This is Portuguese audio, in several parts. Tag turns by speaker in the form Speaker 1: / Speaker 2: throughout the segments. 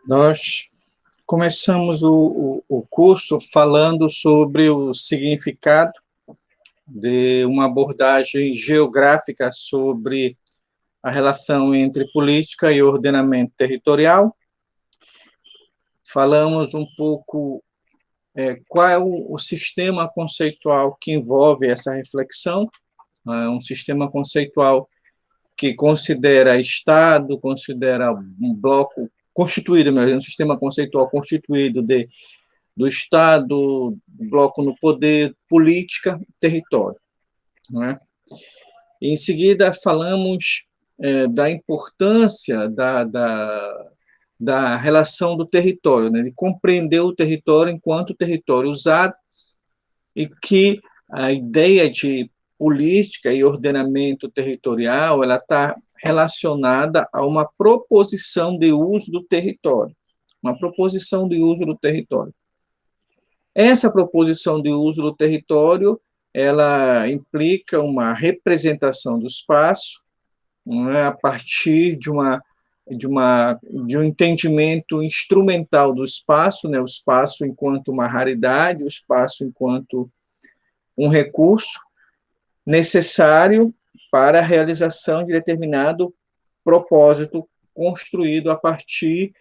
Speaker 1: Nós começamos o curso falando sobre o significado de uma abordagem geográfica sobre a relação entre política e ordenamento territorial. Falamos um pouco qual é o sistema conceitual que envolve essa reflexão, um sistema conceitual que considera Estado, considera um bloco constituído, um sistema conceitual constituído do Estado, bloco no poder, política, território. Não é? Em seguida, falamos da importância da relação do território, né? De compreender o território enquanto território usado e que a ideia de política e ordenamento territorial ela está relacionada a uma proposição de uso do território, uma proposição de uso do território. Essa proposição de uso do território ela implica uma representação do espaço, não é, a partir de um entendimento instrumental do espaço, né, o espaço enquanto uma raridade, o espaço enquanto um recurso necessário para a realização de determinado propósito construído a partir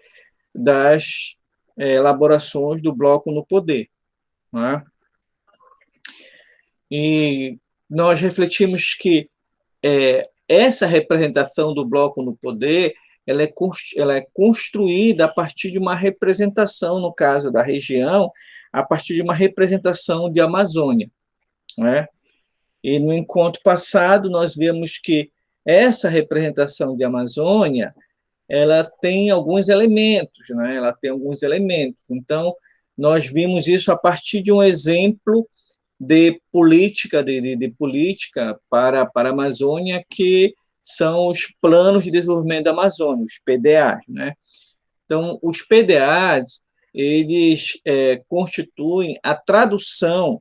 Speaker 1: das elaborações do bloco no poder. Não é? E nós refletimos que essa representação do bloco no poder ela é construída a partir de uma representação, no caso da região, a partir de uma representação de Amazônia. Não é? E no encontro passado, nós vemos que essa representação de Amazônia ela tem alguns elementos, né? Ela tem alguns elementos. Então, nós vimos isso a partir de um exemplo de política, de política para a Amazônia, que são os Planos de Desenvolvimento da Amazônia, os PDAs. Né? Então, os PDAs, eles constituem a tradução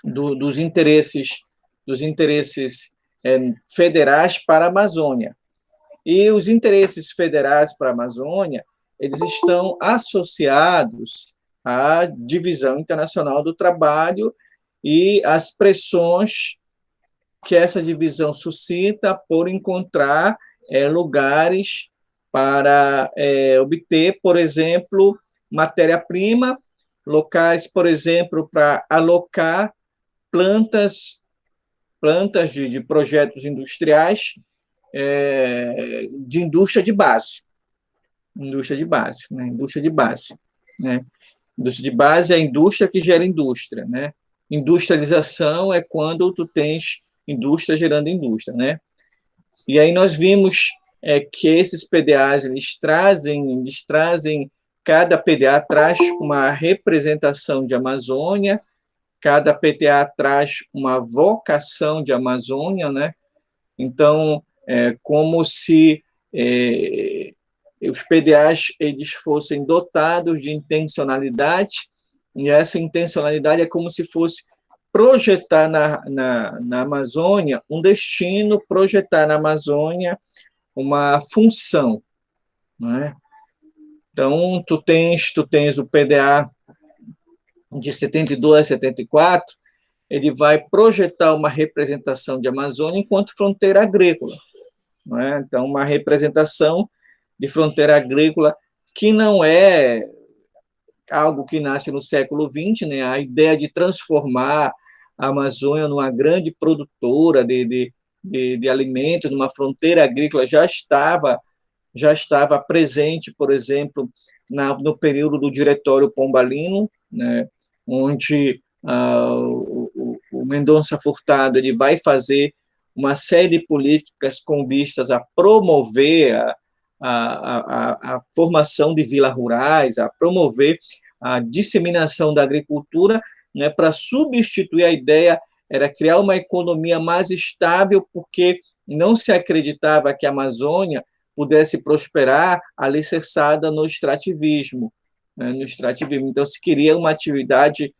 Speaker 1: dos interesses federais para a Amazônia. E os interesses federais para a Amazônia, eles estão associados à divisão internacional do trabalho e às pressões que essa divisão suscita por encontrar lugares para obter, por exemplo, matéria-prima, locais, por exemplo, para alocar plantas de projetos industriais de indústria de base. Indústria de base, né? Indústria de base. Né? Indústria de base é a indústria que gera indústria. Né? Industrialização é quando tu tens indústria gerando indústria. Né? E aí nós vimos que esses PDAs, eles trazem, cada PDA traz uma representação de Amazônia, cada PTA traz uma vocação de Amazônia, né? Então, como se os PDAs eles fossem dotados de intencionalidade, e essa intencionalidade é como se fosse projetar na Amazônia um destino, projetar na Amazônia uma função. Não é? Então, tu tens o PDA de 72 a 74, ele vai projetar uma representação de Amazônia enquanto fronteira agrícola. Não é? Então, uma representação de fronteira agrícola que não é algo que nasce no século XX, né? A ideia de transformar a Amazônia numa grande produtora de alimentos, numa fronteira agrícola, já estava presente, por exemplo, no período do Diretório Pombalino, né? Onde o Mendonça Furtado ele vai fazer uma série de políticas com vistas a promover a formação de vilas rurais, a promover a disseminação da agricultura, né, para substituir a ideia, era criar uma economia mais estável, porque não se acreditava que a Amazônia pudesse prosperar alicerçada no extrativismo. No extrativismo. Então, se queria uma atividade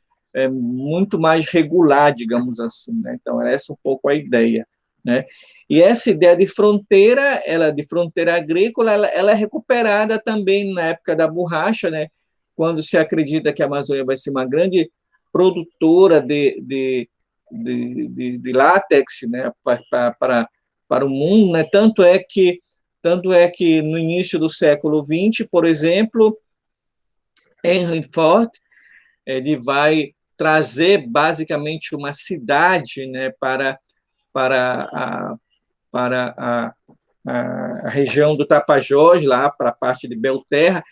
Speaker 1: muito mais regular, digamos assim. Né? Então, era essa um pouco a ideia. né? E essa ideia de fronteira, de fronteira agrícola, ela é recuperada também na época da borracha, né? Quando se acredita que a Amazônia vai ser uma grande produtora de látex, né? Para o mundo, né? Tanto é que no início do século XX, por exemplo, Henry Ford ele vai trazer basicamente uma cidade, né, para a região do Tapajós, lá para a parte de Belterra.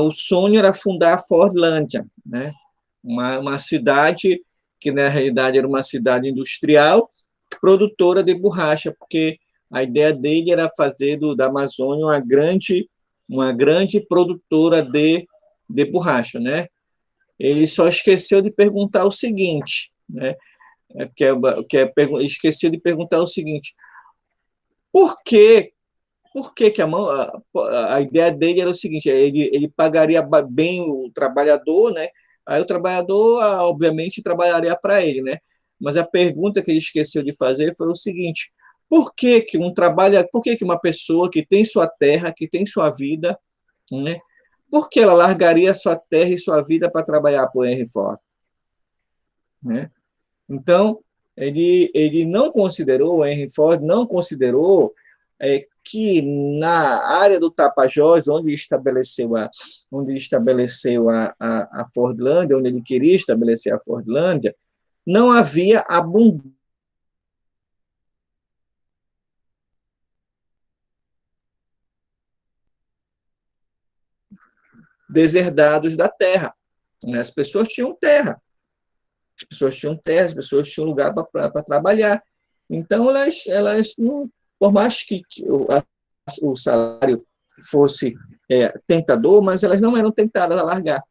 Speaker 1: O sonho era fundar a Fordlândia, né, uma cidade que, na realidade, era uma cidade industrial, produtora de borracha, porque a ideia dele era fazer da Amazônia uma grande produtora de borracha, né? Ele só esqueceu de perguntar o seguinte, né? Esqueceu de perguntar o seguinte: por que que a ideia dele era o seguinte, ele pagaria bem o trabalhador, né? Aí o trabalhador, obviamente, trabalharia para ele, né? Mas a pergunta que ele esqueceu de fazer foi o seguinte: por que que uma pessoa que tem sua terra, que tem sua vida, né? Por que ela largaria sua terra e sua vida para trabalhar para o Henry Ford, né? Então, ele não considerou, o Henry Ford não considerou que na área do Tapajós, onde ele estabeleceu a Fordlândia, onde ele queria estabelecer a Fordlândia, não havia abundância deserdados da terra, né? As pessoas tinham terra, as pessoas tinham lugar para trabalhar. Então, elas não, por mais que o salário fosse tentador, mas elas não eram tentadas a largar.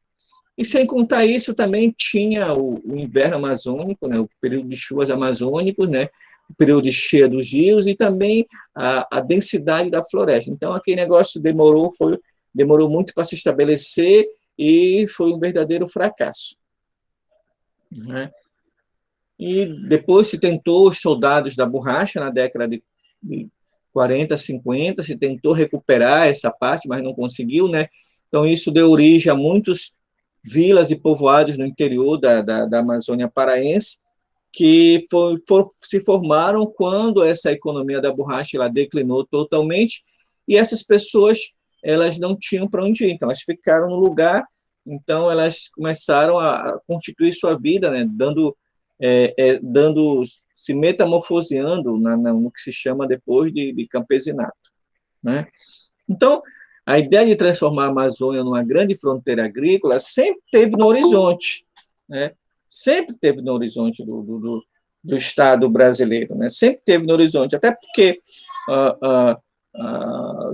Speaker 1: E sem contar isso, também tinha o inverno amazônico, né, o período de chuvas amazônicos, né, o período de cheia dos rios e também a densidade da floresta. Então, aquele negócio demorou muito para se estabelecer e foi um verdadeiro fracasso, né? E depois se tentou os soldados da borracha na década de 40, 50, se tentou recuperar essa parte, mas não conseguiu, né? Então isso deu origem a muitos vilas e povoados no interior da Amazônia paraense que se formaram quando essa economia da borracha ela declinou totalmente e essas pessoas elas não tinham para onde ir, então elas ficaram no lugar, então elas começaram a constituir sua vida, né, se metamorfoseando no que se chama depois de campesinato, né? Então, a ideia de transformar a Amazônia numa grande fronteira agrícola sempre teve no horizonte, né? Sempre teve no horizonte do Estado brasileiro, né? Sempre teve no horizonte, até porque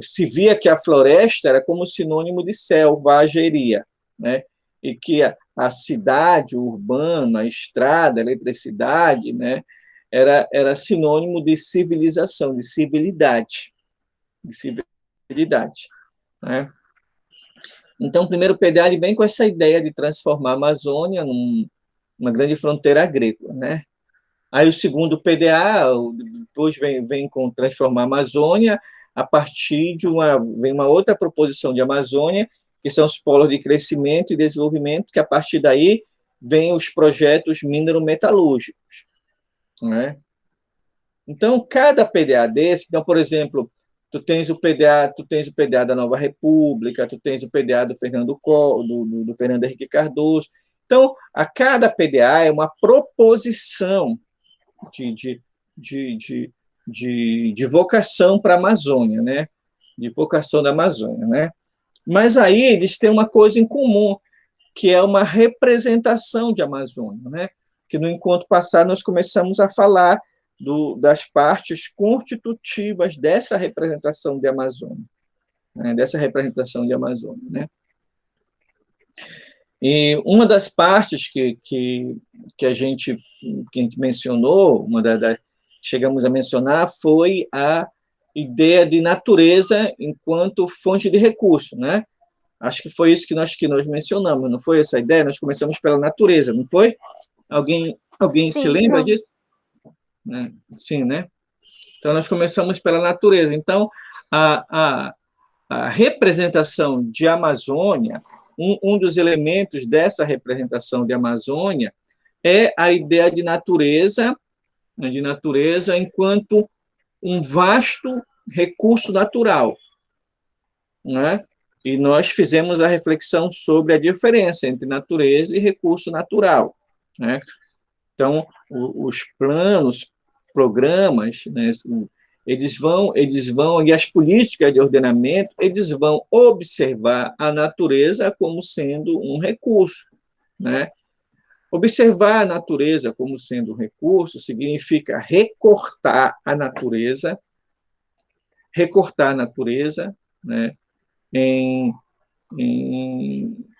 Speaker 1: se via que a floresta era como sinônimo de selvageria, né? E que a cidade urbana, a estrada, a eletricidade, né? Era sinônimo de civilização, de civilidade, né? Então, o primeiro PDA vem com essa ideia de transformar a Amazônia numa grande fronteira agrícola, né? Aí o segundo PDA, depois vem com transformar a Amazônia a partir vem uma outra proposição de Amazônia, que são os polos de crescimento e desenvolvimento, que a partir daí vem os projetos minero-metalúrgicos, né? Então, cada PDA desse, então, por exemplo, tu tens o PDA da Nova República, tu tens o PDA do do Fernando Henrique Cardoso. Então, a cada PDA é uma proposição de vocação para a Amazônia, né? De vocação da Amazônia, né? Mas aí eles têm uma coisa em comum, que é uma representação de Amazônia, né? Que no encontro passado nós começamos a falar das partes constitutivas dessa representação de Amazônia, né? Dessa representação de Amazônia, né? E uma das partes que a gente mencionou, chegamos a mencionar, foi a ideia de natureza enquanto fonte de recurso, né? Acho que foi isso que nós mencionamos, não foi essa ideia? Nós começamos pela natureza, não foi? Alguém se
Speaker 2: Sim,
Speaker 1: lembra
Speaker 2: sim.
Speaker 1: disso? Sim, né? Então, nós começamos pela natureza. Então, a, a, a representação de Amazônia, um dos elementos dessa representação de Amazônia é a ideia de natureza, né, de natureza enquanto um vasto recurso natural, né? E nós fizemos a reflexão sobre a diferença entre natureza e recurso natural, né? Então, os planos, programas, né, eles vão, e as políticas de ordenamento, eles vão observar a natureza como sendo um recurso, né? Observar a natureza como sendo um recurso significa recortar a natureza, né, em,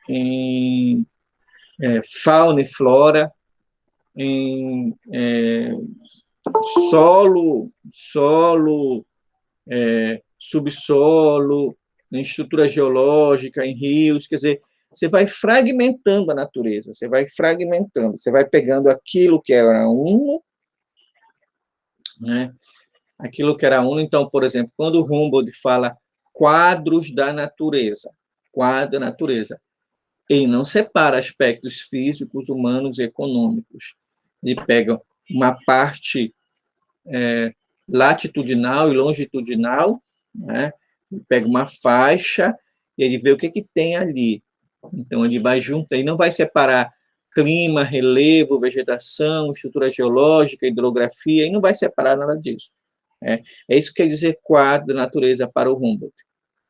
Speaker 1: em fauna e flora, em solo, subsolo, em estrutura geológica, em rios, quer dizer, você vai fragmentando a natureza, você vai fragmentando, você vai pegando aquilo que era uno, né? Aquilo que era uno. Então, por exemplo, quando o Humboldt fala quadros da natureza, quadro da natureza, ele não separa aspectos físicos, humanos e econômicos. Ele pega uma parte latitudinal e longitudinal, né? Ele pega uma faixa e ele vê o que tem ali. Então, ele vai juntar, ele não vai separar clima, relevo, vegetação, estrutura geológica, hidrografia, e não vai separar nada disso. É isso que quer dizer quadro da natureza para o Humboldt,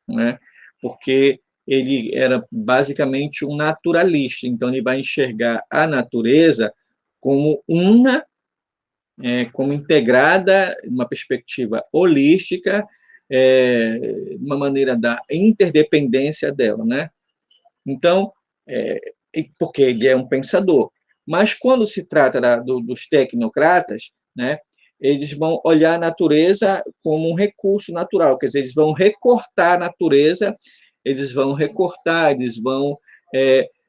Speaker 1: né? Porque ele era basicamente um naturalista, então ele vai enxergar a natureza como como integrada, uma perspectiva holística, uma maneira da interdependência dela, né? Então, porque ele é um pensador. Mas quando se trata dos tecnocratas, né, eles vão olhar a natureza como um recurso natural, quer dizer, eles vão recortar a natureza, eles vão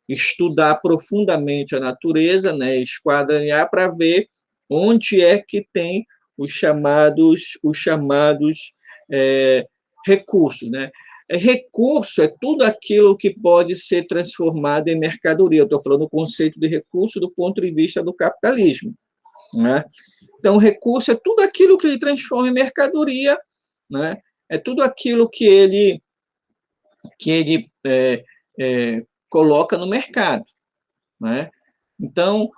Speaker 1: estudar profundamente a natureza, né, esquadrinhar para ver onde é que tem os chamados recursos, né? Recurso é tudo aquilo que pode ser transformado em mercadoria. Eu estou falando do conceito de recurso do ponto de vista do capitalismo, né? Então, recurso é tudo aquilo que ele transforma em mercadoria, né? É tudo aquilo que ele coloca no mercado, né? Então,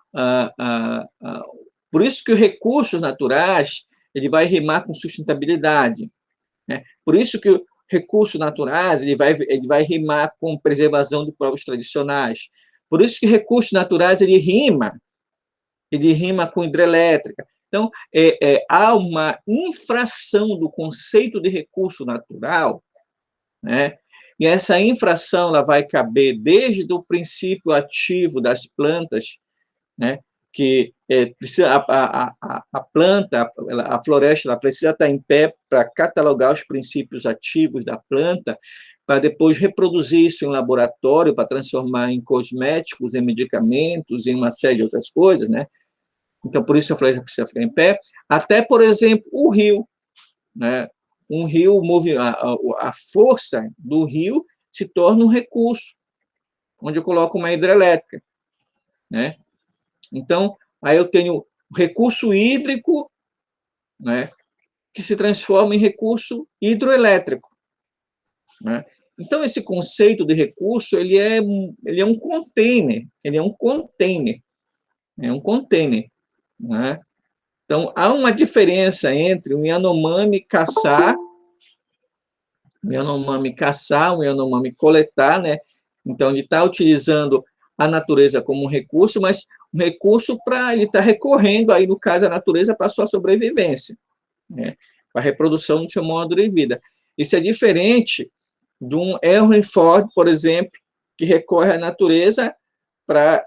Speaker 1: por isso que os recursos naturais ele vai rimar com sustentabilidade, né? Por isso que recursos naturais ele vai rimar com preservação de povos tradicionais. Por isso que recursos naturais ele rima com hidrelétrica. Então, há uma infração do conceito de recurso natural, né? E essa infração ela vai caber desde o princípio ativo das plantas, né? Que a planta, a floresta, ela precisa estar em pé para catalogar os princípios ativos da planta, para depois reproduzir isso em laboratório, para transformar em cosméticos, em medicamentos, em uma série de outras coisas, né? Então, por isso a floresta precisa ficar em pé. Até, por exemplo, o rio, né? Um rio, a força do rio se torna um recurso, onde eu coloco uma hidrelétrica, né? Então, aí eu tenho recurso hídrico, né, que se transforma em recurso hidroelétrico, né? Então, esse conceito de recurso, ele é um container, né? Então, há uma diferença entre um Yanomami caçar, um Yanomami coletar, né? Então, ele está utilizando a natureza como um recurso, mas um recurso para ele estar recorrendo, aí, no caso, a natureza para a sua sobrevivência, né? Para a reprodução do seu modo de vida. Isso é diferente de um Henry Ford, por exemplo, que recorre à natureza para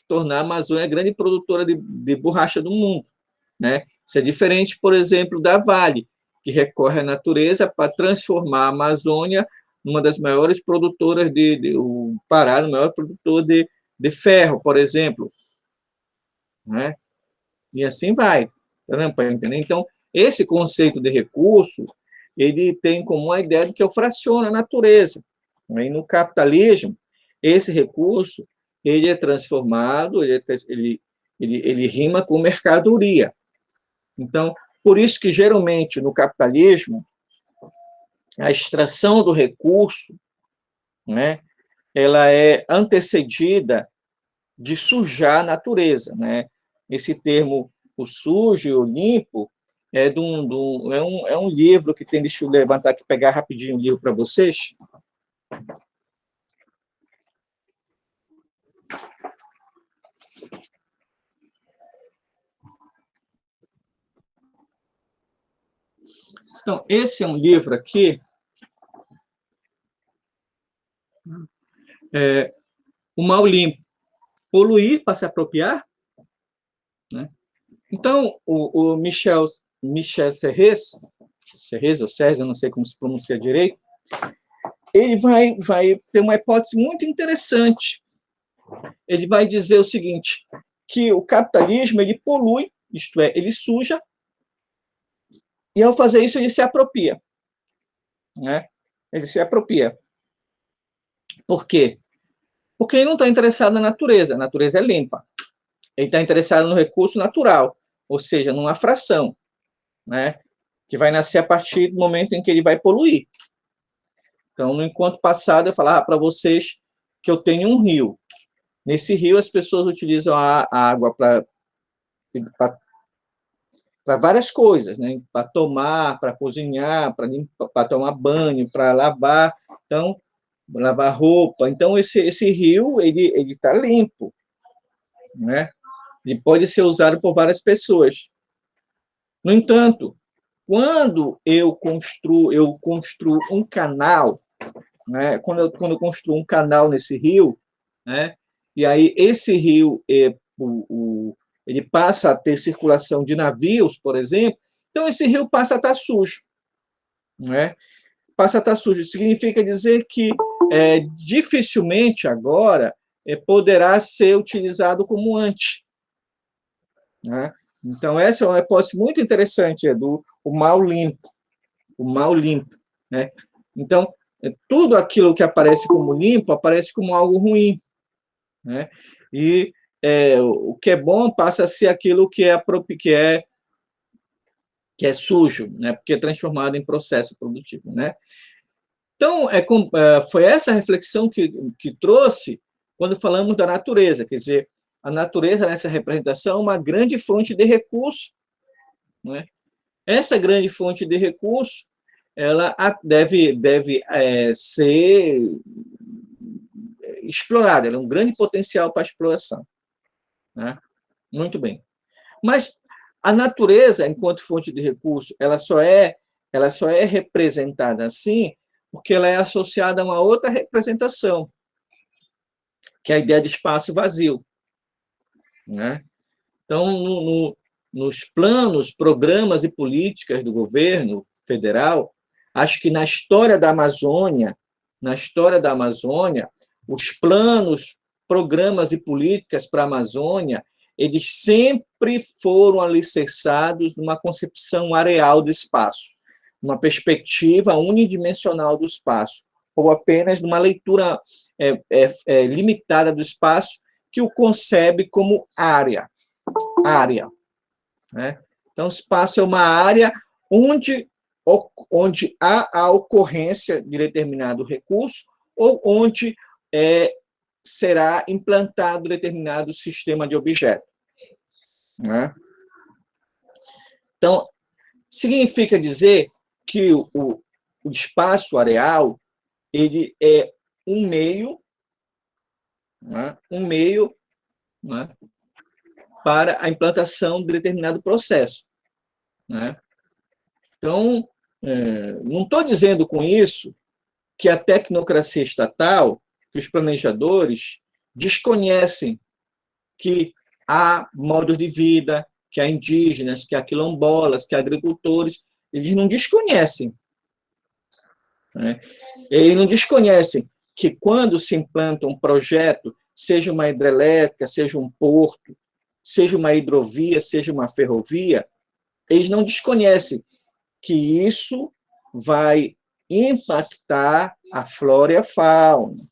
Speaker 1: tornar a Amazônia a grande produtora de borracha do mundo, né? Isso é diferente, por exemplo, da Vale, que recorre à natureza para transformar a Amazônia numa das maiores produtoras o Pará, no maior produtor de ferro, por exemplo, né? E assim vai, para entender. Então, esse conceito de recurso, ele tem como a ideia de que eu fraciono a natureza. E no capitalismo, esse recurso, ele é transformado, ele rima com mercadoria. Então, por isso que, geralmente, no capitalismo, a extração do recurso, né, ela é antecedida de sujar a natureza, né? Esse termo, o sujo e o limpo, é um livro que tem, deixa eu levantar aqui, pegar rapidinho o livro para vocês. Então, esse é um livro aqui, O Mal Limpo, Poluir para se Apropriar, né? Então, o Michel Serres ou Sérgio, eu não sei como se pronuncia direito, ele vai ter uma hipótese muito interessante. Ele vai dizer o seguinte, que o capitalismo, ele polui, isto é, ele suja, e ao fazer isso ele se apropria, né? Ele se apropria. Por quê? Porque ele não está interessado na natureza, a natureza é limpa. Ele está interessado no recurso natural, ou seja, numa fração, né? Que vai nascer a partir do momento em que ele vai poluir. Então, no encontro passado, eu falava para vocês que eu tenho um rio. Nesse rio, as pessoas utilizam a água para várias coisas, né? Para tomar, para cozinhar, para tomar banho, para lavar, então, lavar roupa. Então, esse rio ele está limpo, né? Ele pode ser usado por várias pessoas. No entanto, quando eu construo um canal, né? Quando eu construo um canal nesse rio, né? E aí esse rio ele passa a ter circulação de navios, por exemplo, então esse rio passa a estar sujo, né? Passa a estar sujo. Significa dizer que dificilmente agora poderá ser utilizado como antes, né? Então essa é uma hipótese muito interessante, do o mal limpo, né? Então tudo aquilo que aparece como limpo aparece como algo ruim, né? E o que é bom passa a ser aquilo que é sujo, né? Porque é transformado em processo produtivo, né? Então, foi essa reflexão que trouxe quando falamos da natureza, quer dizer, a natureza nessa representação é uma grande fonte de recurso, né? Essa grande fonte de recurso, ela deve ser explorada, ela é um grande potencial para a exploração, né? Muito bem. Mas a natureza, enquanto fonte de recurso, ela só é representada assim porque ela é associada a uma outra representação, que é a ideia de espaço vazio, né? Então, nos planos, programas e políticas do governo federal, acho que na história da Amazônia, os planos, programas e políticas para a Amazônia, eles sempre foram alicerçados numa concepção areal do espaço, uma perspectiva unidimensional do espaço, ou apenas numa leitura limitada do espaço que o concebe como área, né? Então, o espaço é uma área onde há a ocorrência de determinado recurso ou onde será implantado determinado sistema de objeto, né? Então, significa dizer que o espaço areal ele é um meio, né? Né? Para a implantação de determinado processo, né? Então, não estou dizendo com isso que a tecnocracia estatal, que os planejadores desconhecem que há modos de vida, que há indígenas, que há quilombolas, que há agricultores, eles não desconhecem, né? Eles não desconhecem que quando se implanta um projeto, seja uma hidrelétrica, seja um porto, seja uma hidrovia, seja uma ferrovia, eles não desconhecem que isso vai impactar a flora e a fauna.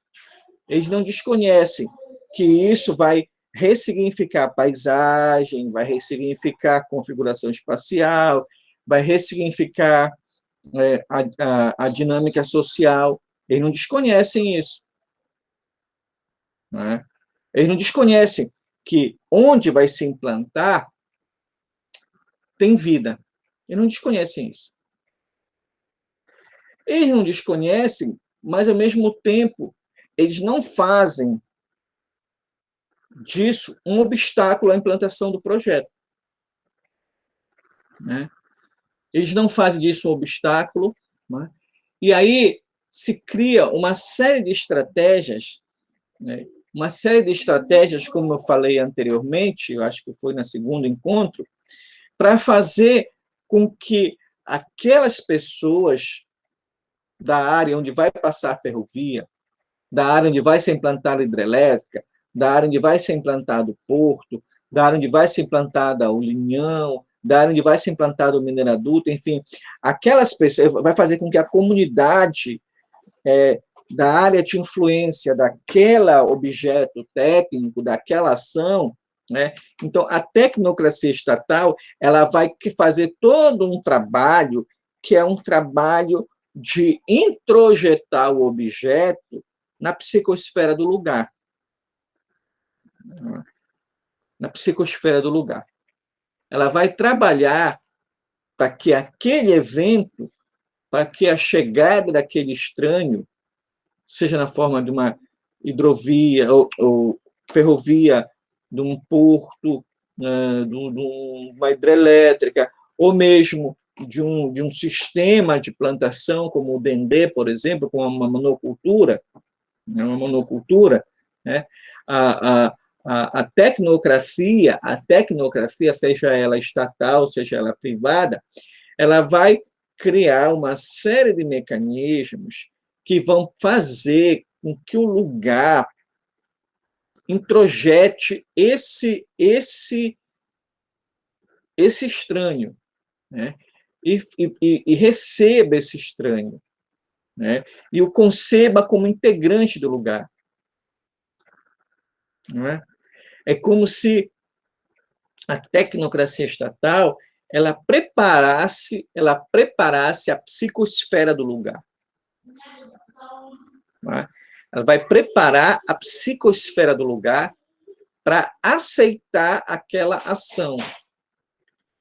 Speaker 1: Eles não desconhecem que isso vai ressignificar a paisagem, vai ressignificar a configuração espacial, vai ressignificar a dinâmica social. Eles não desconhecem isso. Né? Eles não desconhecem que onde vai se implantar tem vida. Eles não desconhecem isso. Eles não desconhecem, mas, ao mesmo tempo, eles não fazem disso um obstáculo à implantação do projeto. Né? Eles não fazem disso um obstáculo, né? E aí se cria uma série de estratégias, né? Uma série de estratégias, como eu falei anteriormente, eu acho que foi no segundo encontro, para fazer com que aquelas pessoas da área onde vai passar a ferrovia, da área onde vai ser implantada a hidrelétrica, da área onde vai ser implantado o porto, da área onde vai ser implantada o linhão, da área onde vai ser implantado o mineraduto, enfim, aquelas pessoas, vai fazer com que a comunidade da área de influência daquele objeto técnico, daquela ação, né? Então, a tecnocracia estatal, ela vai fazer todo um trabalho que é um trabalho de introjetar o objeto na psicosfera do lugar. Na psicosfera do lugar. Ela vai trabalhar para que aquele evento, para que a chegada daquele estranho, seja na forma de uma hidrovia ou ferrovia, de um porto, de uma hidrelétrica, ou mesmo de um sistema de plantação, como o Dendê, por exemplo, com uma monocultura, né? A tecnocracia, seja ela estatal, seja ela privada, ela vai criar uma série de mecanismos que vão fazer com que o lugar introjete esse estranho, né? E receba esse estranho, né? E o conceba como integrante do lugar. Não é? É como se a tecnocracia estatal ela preparasse a psicosfera do lugar. Não é? Ela vai preparar a psicosfera do lugar para aceitar aquela ação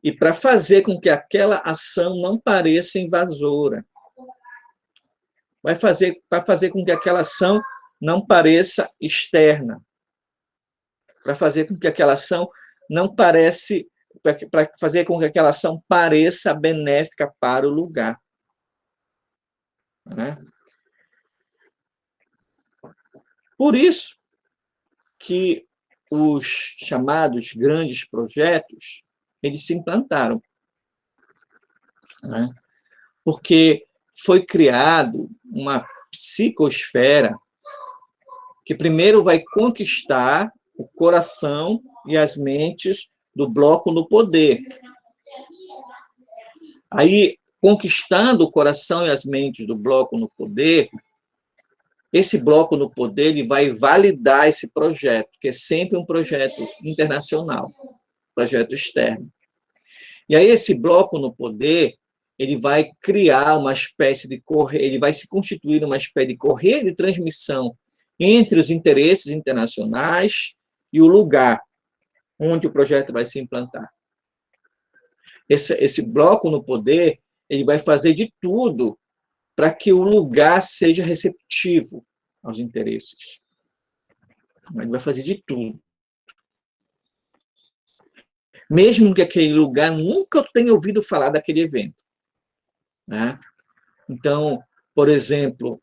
Speaker 1: e para fazer com que aquela ação não pareça invasora. Para fazer com que aquela ação não pareça externa. Para fazer com que aquela ação não pareça, para fazer com que aquela ação pareça benéfica para o lugar. Né? Por isso que os chamados grandes projetos, eles se implantaram. Né? Porque foi criado uma psicosfera que primeiro vai conquistar o coração e as mentes do bloco no poder. Aí, conquistando o coração e as mentes do bloco no poder, esse bloco no poder ele vai validar esse projeto, que é sempre um projeto internacional, projeto externo. E aí esse bloco no poder, ele vai criar uma espécie de correio, ele vai se constituir uma espécie de correio de transmissão entre os interesses internacionais e o lugar onde o projeto vai se implantar. Esse bloco no poder, ele vai fazer de tudo para que o lugar seja receptivo aos interesses. Ele vai fazer de tudo. Mesmo que aquele lugar nunca tenha ouvido falar daquele evento. Né? Então, por exemplo,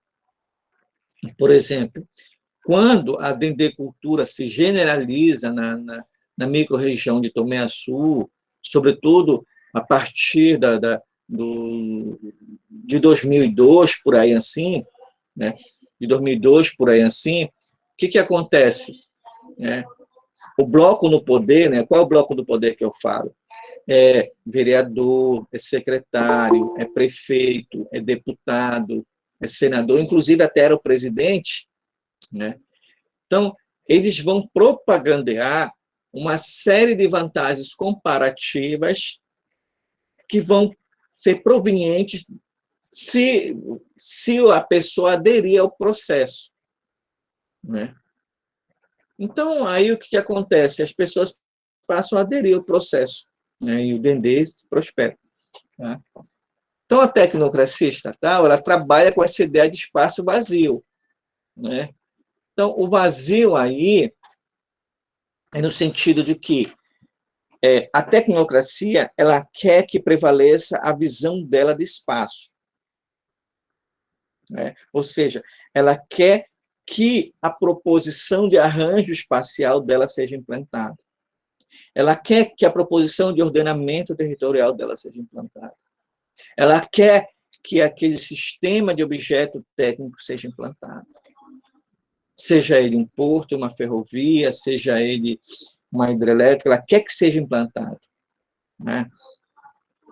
Speaker 1: quando a dendecultura se generaliza na microrregião de Tomé-Açu, sobretudo a partir de 2002, por aí assim, né? De 2002, por aí assim, o que acontece? O bloco no poder, né? Qual é o bloco do poder que eu falo? é vereador, é secretário, é prefeito, é deputado, é senador, inclusive até era o presidente, né? Então, eles vão propagandear uma série de vantagens comparativas que vão ser provenientes se a pessoa aderir ao processo, né? Então, aí o que acontece? As pessoas passam a aderir ao processo, né? E o Dendê prospera. Tá? Então, a tecnocracia estatal, ela trabalha com essa ideia de espaço vazio, né? Então, o vazio aí é no sentido de que a tecnocracia, ela quer que prevaleça a visão dela de espaço, né? Ou seja, ela quer que a proposição de arranjo espacial dela seja implantada. Ela quer que a proposição de ordenamento territorial dela seja implantada. Ela quer que aquele sistema de objeto técnico seja implantado. Seja ele um porto, uma ferrovia, seja ele uma hidrelétrica, ela quer que seja implantado, né?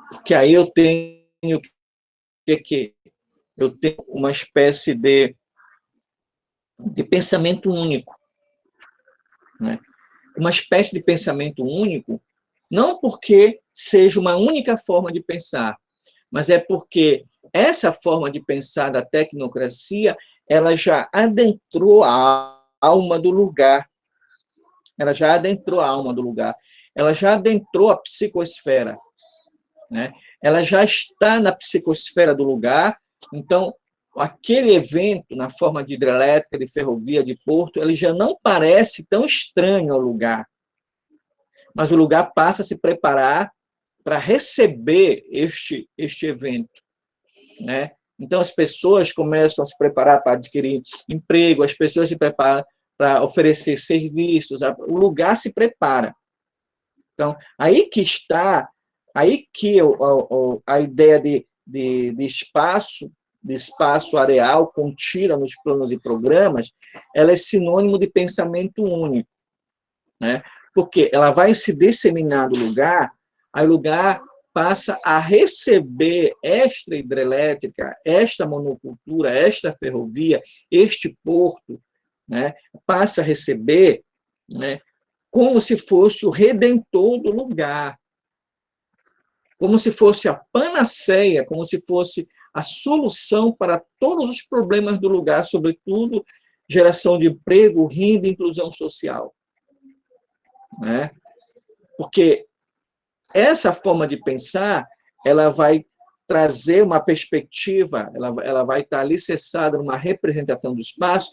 Speaker 1: Porque aí eu tenho que eu tenho uma espécie de pensamento único, né? Uma espécie de pensamento único, não porque seja uma única forma de pensar, mas é porque essa forma de pensar da tecnocracia, ela já adentrou a alma do lugar, ela já adentrou a alma do lugar, ela já adentrou a psicosfera, né? Ela já está na psicosfera do lugar, então aquele evento na forma de hidrelétrica, de ferrovia, de porto, ele já não parece tão estranho ao lugar, mas o lugar passa a se preparar para receber este evento, né? Então, as pessoas começam a se preparar para adquirir emprego, as pessoas se preparam para oferecer serviços, o lugar se prepara. Então, aí que está, aí que a ideia de espaço areal contida nos planos e programas, ela é sinônimo de pensamento único, né? Porque ela vai se disseminar do lugar, aí o lugar passa a receber esta hidrelétrica, esta monocultura, esta ferrovia, este porto, né? Passa a receber, né, como se fosse o redentor do lugar, como se fosse a panaceia, como se fosse a solução para todos os problemas do lugar, sobretudo geração de emprego, renda e inclusão social, né? Porque essa forma de pensar, ela vai trazer uma perspectiva, ela vai estar alicerçada numa representação do espaço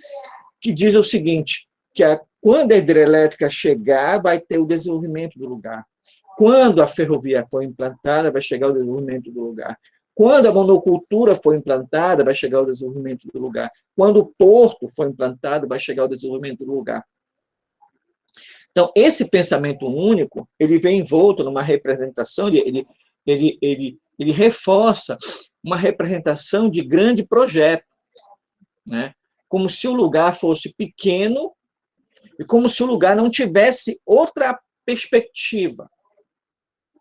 Speaker 1: que diz o seguinte, que quando a hidrelétrica chegar, vai ter o desenvolvimento do lugar. Quando a ferrovia for implantada, vai chegar o desenvolvimento do lugar. Quando a monocultura for implantada, vai chegar o desenvolvimento do lugar. Quando o porto for implantado, vai chegar o desenvolvimento do lugar. Então, esse pensamento único, ele vem envolto numa representação, ele reforça uma representação de grande projeto, né? Como se o lugar fosse pequeno e como se o lugar não tivesse outra perspectiva,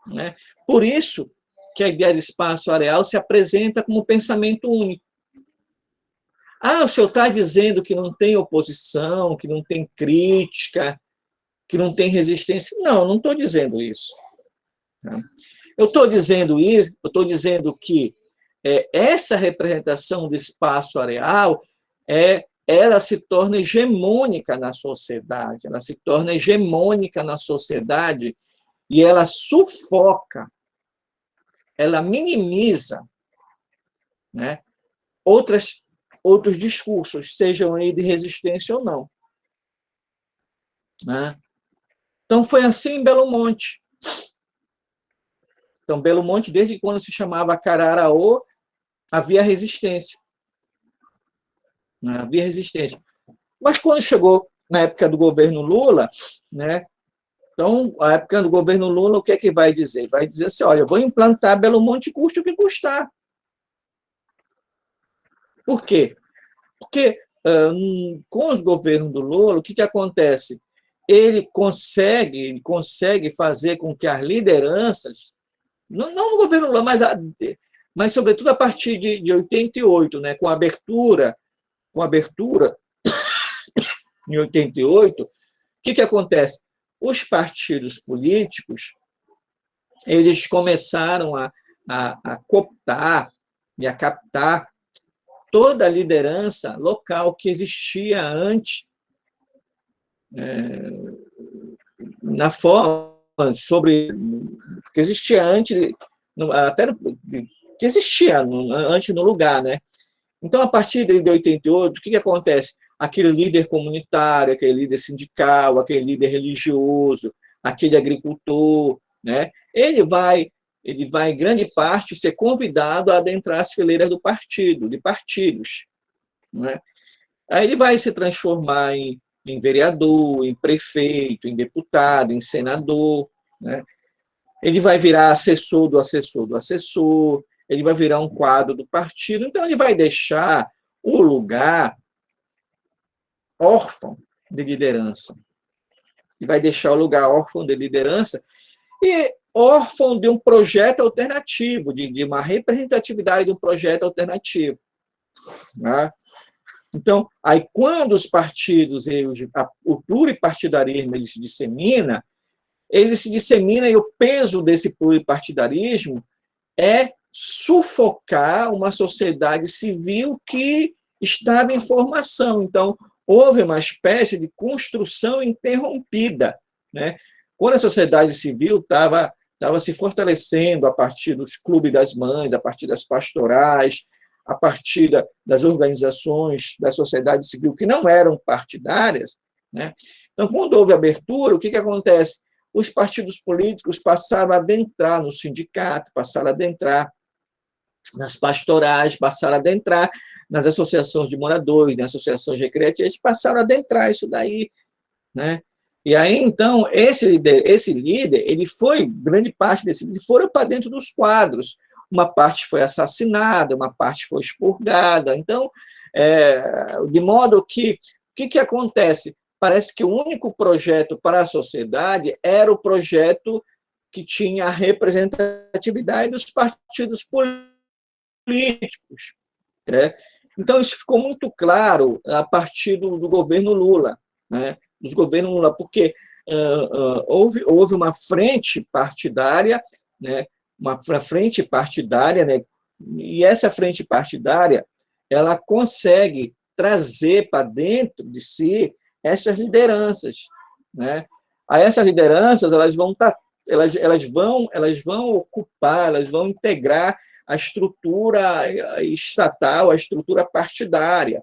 Speaker 1: né? Por isso que a ideia de espaço areal se apresenta como pensamento único. Ah, o senhor está dizendo que não tem oposição, que não tem crítica, que não tem resistência. Não, não estou dizendo isso. Eu estou dizendo isso, eu estou dizendo que essa representação de espaço areal, ela se torna hegemônica na sociedade, ela se torna hegemônica na sociedade e ela sufoca, ela minimiza, né, outros discursos, sejam aí de resistência ou não, né? Então, foi assim em Belo Monte. Então, Belo Monte, desde quando se chamava Cararaô, havia resistência. Né? Havia resistência. Mas quando chegou na época do governo Lula, né? Então, a época do governo Lula, o que é que vai dizer? Vai dizer assim, olha, eu vou implantar Belo Monte, custe o que custar. Por quê? Porque com os governos do Lula, o que acontece? ele consegue fazer com que as lideranças, não no governo Lula, mas sobretudo a partir de 88, né, com a abertura em 88, o que acontece? Os partidos políticos, eles começaram a cooptar e a captar toda a liderança local que existia antes, na forma que existia antes, até que existia antes no lugar, né? Então, a partir de 88, o que acontece? Aquele líder comunitário, aquele líder sindical, aquele líder religioso, aquele agricultor, né? Ele vai, em grande parte, ser convidado a adentrar as fileiras do partido, de partidos, né? Aí ele vai se transformar em vereador, em prefeito, em deputado, em senador, né? Ele vai virar assessor do assessor do assessor, ele vai virar um quadro do partido, então ele vai deixar o lugar órfão de liderança. Ele vai deixar o lugar órfão de liderança e órfão de um projeto alternativo, de uma representatividade de um projeto alternativo, né? Então, aí quando os partidos, o pluripartidarismo, ele se dissemina e o peso desse pluripartidarismo é sufocar uma sociedade civil que estava em formação. Então, houve uma espécie de construção interrompida, né? Quando a sociedade civil estava se fortalecendo a partir dos clubes das mães, a partir das pastorais, a partir das organizações da sociedade civil que não eram partidárias, né? Então, quando houve abertura, o que acontece? Os partidos políticos passaram a adentrar no sindicato, passaram a adentrar nas pastorais, passaram a adentrar nas associações de moradores, nas associações recreativas, passaram a adentrar isso daí, né? E aí, então, esse líder, ele foi, grande parte desse líder, foram para dentro dos quadros. Uma parte foi assassinada, uma parte foi expurgada. Então, de modo que, o que acontece? Parece que o único projeto para a sociedade era o projeto que tinha a representatividade dos partidos políticos, né? Então, isso ficou muito claro a partir do governo Lula, né? Dos governos Lula, porque houve uma frente partidária, né? Uma frente partidária, né? E essa frente partidária, ela consegue trazer para dentro de si essas lideranças, né? Aí essas lideranças, elas vão ocupar, elas vão integrar a estrutura estatal, a estrutura partidária,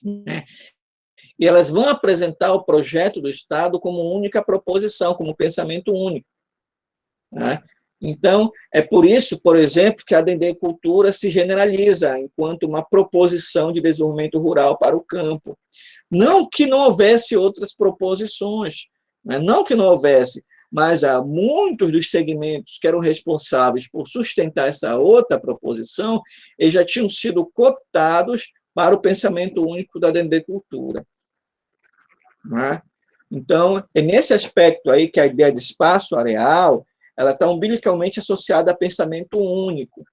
Speaker 1: né? E elas vão apresentar o projeto do Estado como única proposição, como pensamento único, né? Então, é por isso, por exemplo, que a dendrocultura se generaliza enquanto uma proposição de desenvolvimento rural para o campo. Não que não houvesse outras proposições, né? Não que não houvesse, mas há muitos dos segmentos que eram responsáveis por sustentar essa outra proposição, eles já tinham sido cooptados para o pensamento único da dendrocultura, né? Então, é nesse aspecto aí que a ideia de espaço areal, ela está umbilicalmente associada a pensamento único,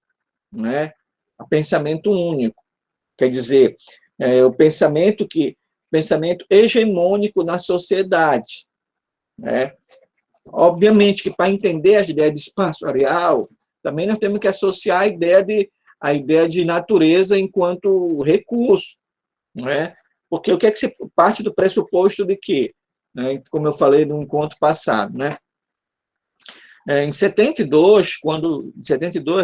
Speaker 1: né? A pensamento único. Quer dizer, o pensamento hegemônico na sociedade, né? Obviamente que para entender a ideia de espaço areal, também nós temos que associar a ideia de natureza enquanto recurso, não é? Porque o que é que se parte do pressuposto de que, né, como eu falei no encontro passado, né? Em 72,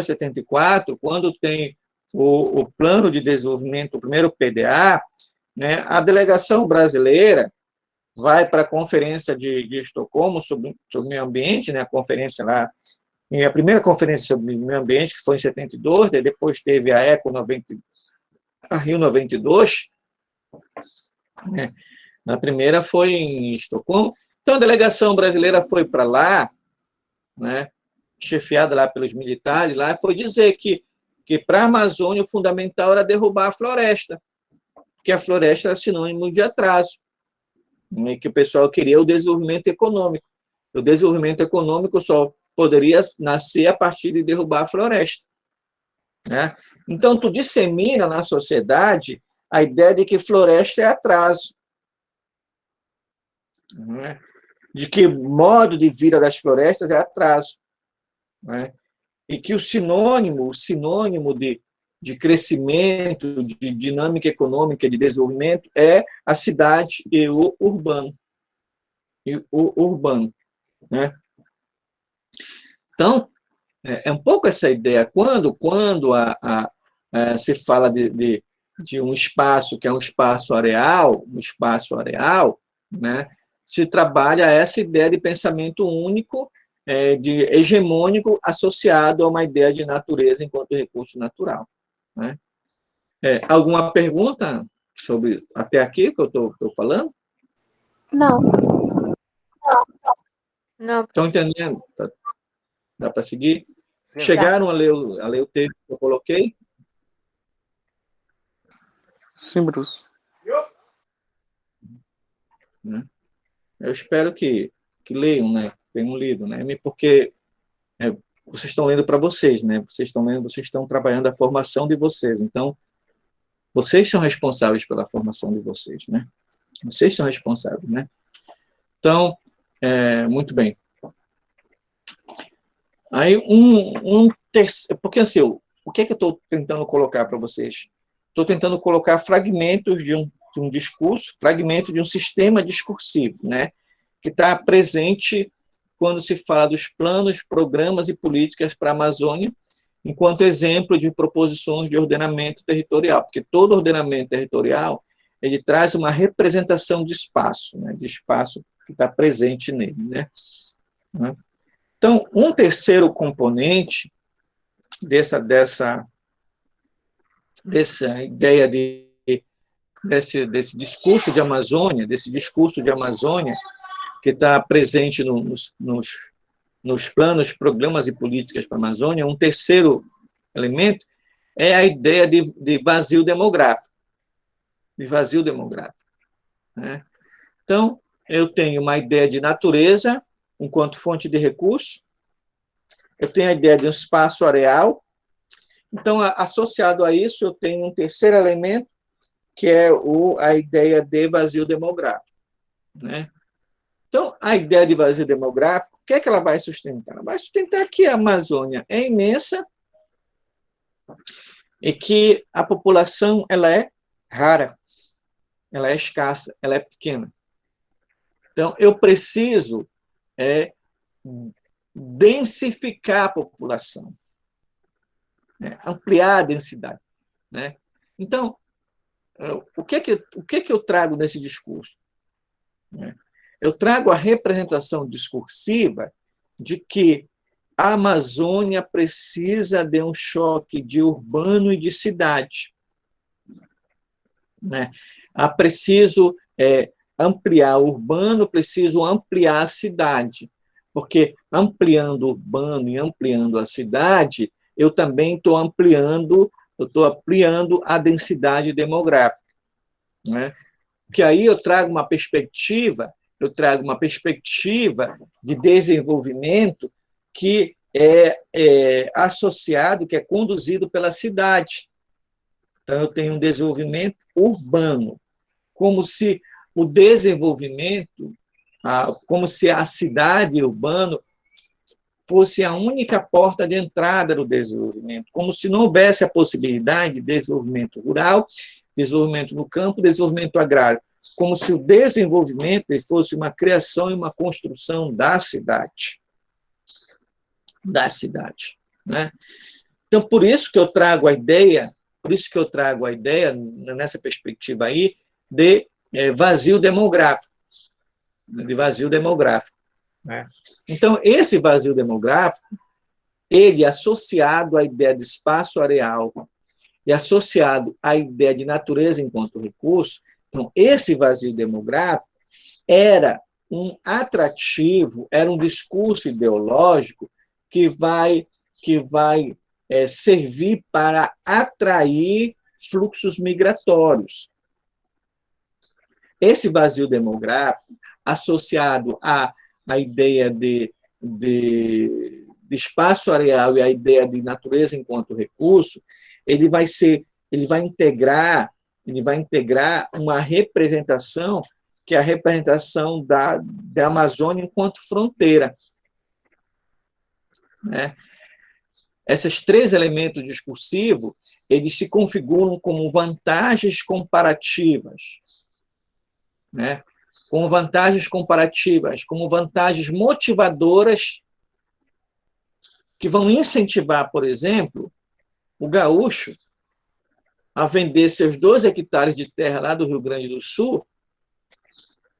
Speaker 1: 74, quando tem o plano de desenvolvimento, o primeiro PDA, né, a delegação brasileira vai para a Conferência de Estocolmo sobre meio ambiente, né, a conferência lá, a primeira conferência sobre meio ambiente, que foi em 72, depois teve a ECO 90, a Rio 92, né, a primeira foi em Estocolmo. Então, a delegação brasileira foi para lá, né, chefiada lá pelos militares, lá foi dizer que para a Amazônia o fundamental era derrubar a floresta, porque a floresta era sinônimo de atraso. né, que o pessoal queria o desenvolvimento econômico. O desenvolvimento econômico só poderia nascer a partir de derrubar a floresta, né? Então, tu dissemina na sociedade a ideia de que floresta é atraso, né? De que modo de vida das florestas é atraso, né? E que o sinônimo de crescimento, de dinâmica econômica, de desenvolvimento, é a cidade e o urbano. Né? Então, é um pouco essa ideia. Quando se fala de um espaço que é um espaço areal, né, se trabalha essa ideia de pensamento único, de hegemônico, associado a uma ideia de natureza enquanto recurso natural. Né? Alguma pergunta sobre até aqui que eu estou falando?
Speaker 2: Não. Não.
Speaker 1: Estão entendendo? Dá para seguir?
Speaker 3: Sim.
Speaker 1: Chegaram a ler o texto que eu coloquei?
Speaker 3: Sim, Bruce.
Speaker 1: Né? Eu espero que leiam, né? Tenham lido, né? Porque vocês estão lendo para vocês, né? Vocês estão trabalhando a formação de vocês. Então, vocês são responsáveis pela formação de vocês, né? Vocês são responsáveis, né? Então, muito bem. Aí, terceiro, porque assim, o que eu estou tentando colocar para vocês? Estou tentando colocar fragmentos de um discurso, fragmento de um sistema discursivo, né? Que está presente quando se fala dos planos, programas e políticas para a Amazônia, enquanto exemplo de proposições de ordenamento territorial, porque todo ordenamento territorial ele traz uma representação de espaço, né? De espaço que está presente nele, né? Então, um terceiro componente dessa ideia desse discurso de Amazônia, que está presente nos planos, programas e políticas para a Amazônia, um terceiro elemento é a ideia de vazio demográfico. Né? Então, eu tenho uma ideia de natureza enquanto fonte de recurso, eu tenho a ideia de um espaço areal. Então, associado a isso, eu tenho um terceiro elemento, que é a ideia de vazio demográfico. Né? Então, a ideia de vazio demográfico, o que é que ela vai sustentar? Ela vai sustentar que a Amazônia é imensa e que a população ela é rara, ela é escassa, ela é pequena. Então, eu preciso densificar a população, né? Ampliar a densidade. Né? Então, o que eu trago nesse discurso? Eu trago a representação discursiva de que a Amazônia precisa de um choque de urbano e de cidade. Né? Preciso ampliar o urbano, preciso ampliar a cidade, porque ampliando o urbano e ampliando a cidade, eu também estou ampliando a densidade demográfica. Né? Que aí eu trago uma perspectiva de desenvolvimento que é associado, que é conduzido pela cidade. Então, eu tenho um desenvolvimento urbano, como se o desenvolvimento, como se a cidade urbana fosse a única porta de entrada do desenvolvimento, como se não houvesse a possibilidade de desenvolvimento rural, desenvolvimento no campo, desenvolvimento agrário, como se o desenvolvimento fosse uma criação e uma construção da cidade. Né? Então, por isso que eu trago a ideia, nessa perspectiva aí, de vazio demográfico. Né? Então, esse vazio demográfico, ele associado à ideia de espaço areal e associado à ideia de natureza enquanto recurso, então, esse vazio demográfico era um atrativo, era um discurso ideológico que vai servir para atrair fluxos migratórios. esse vazio demográfico, associado à ideia de espaço areal e à ideia de natureza enquanto recurso, ele vai integrar uma representação que é a representação da Amazônia enquanto fronteira, né? Esses três elementos discursivos, eles se configuram como vantagens comparativas, né? Como vantagens comparativas, como vantagens motivadoras que vão incentivar, por exemplo, o gaúcho a vender seus 2 hectares de terra lá do Rio Grande do Sul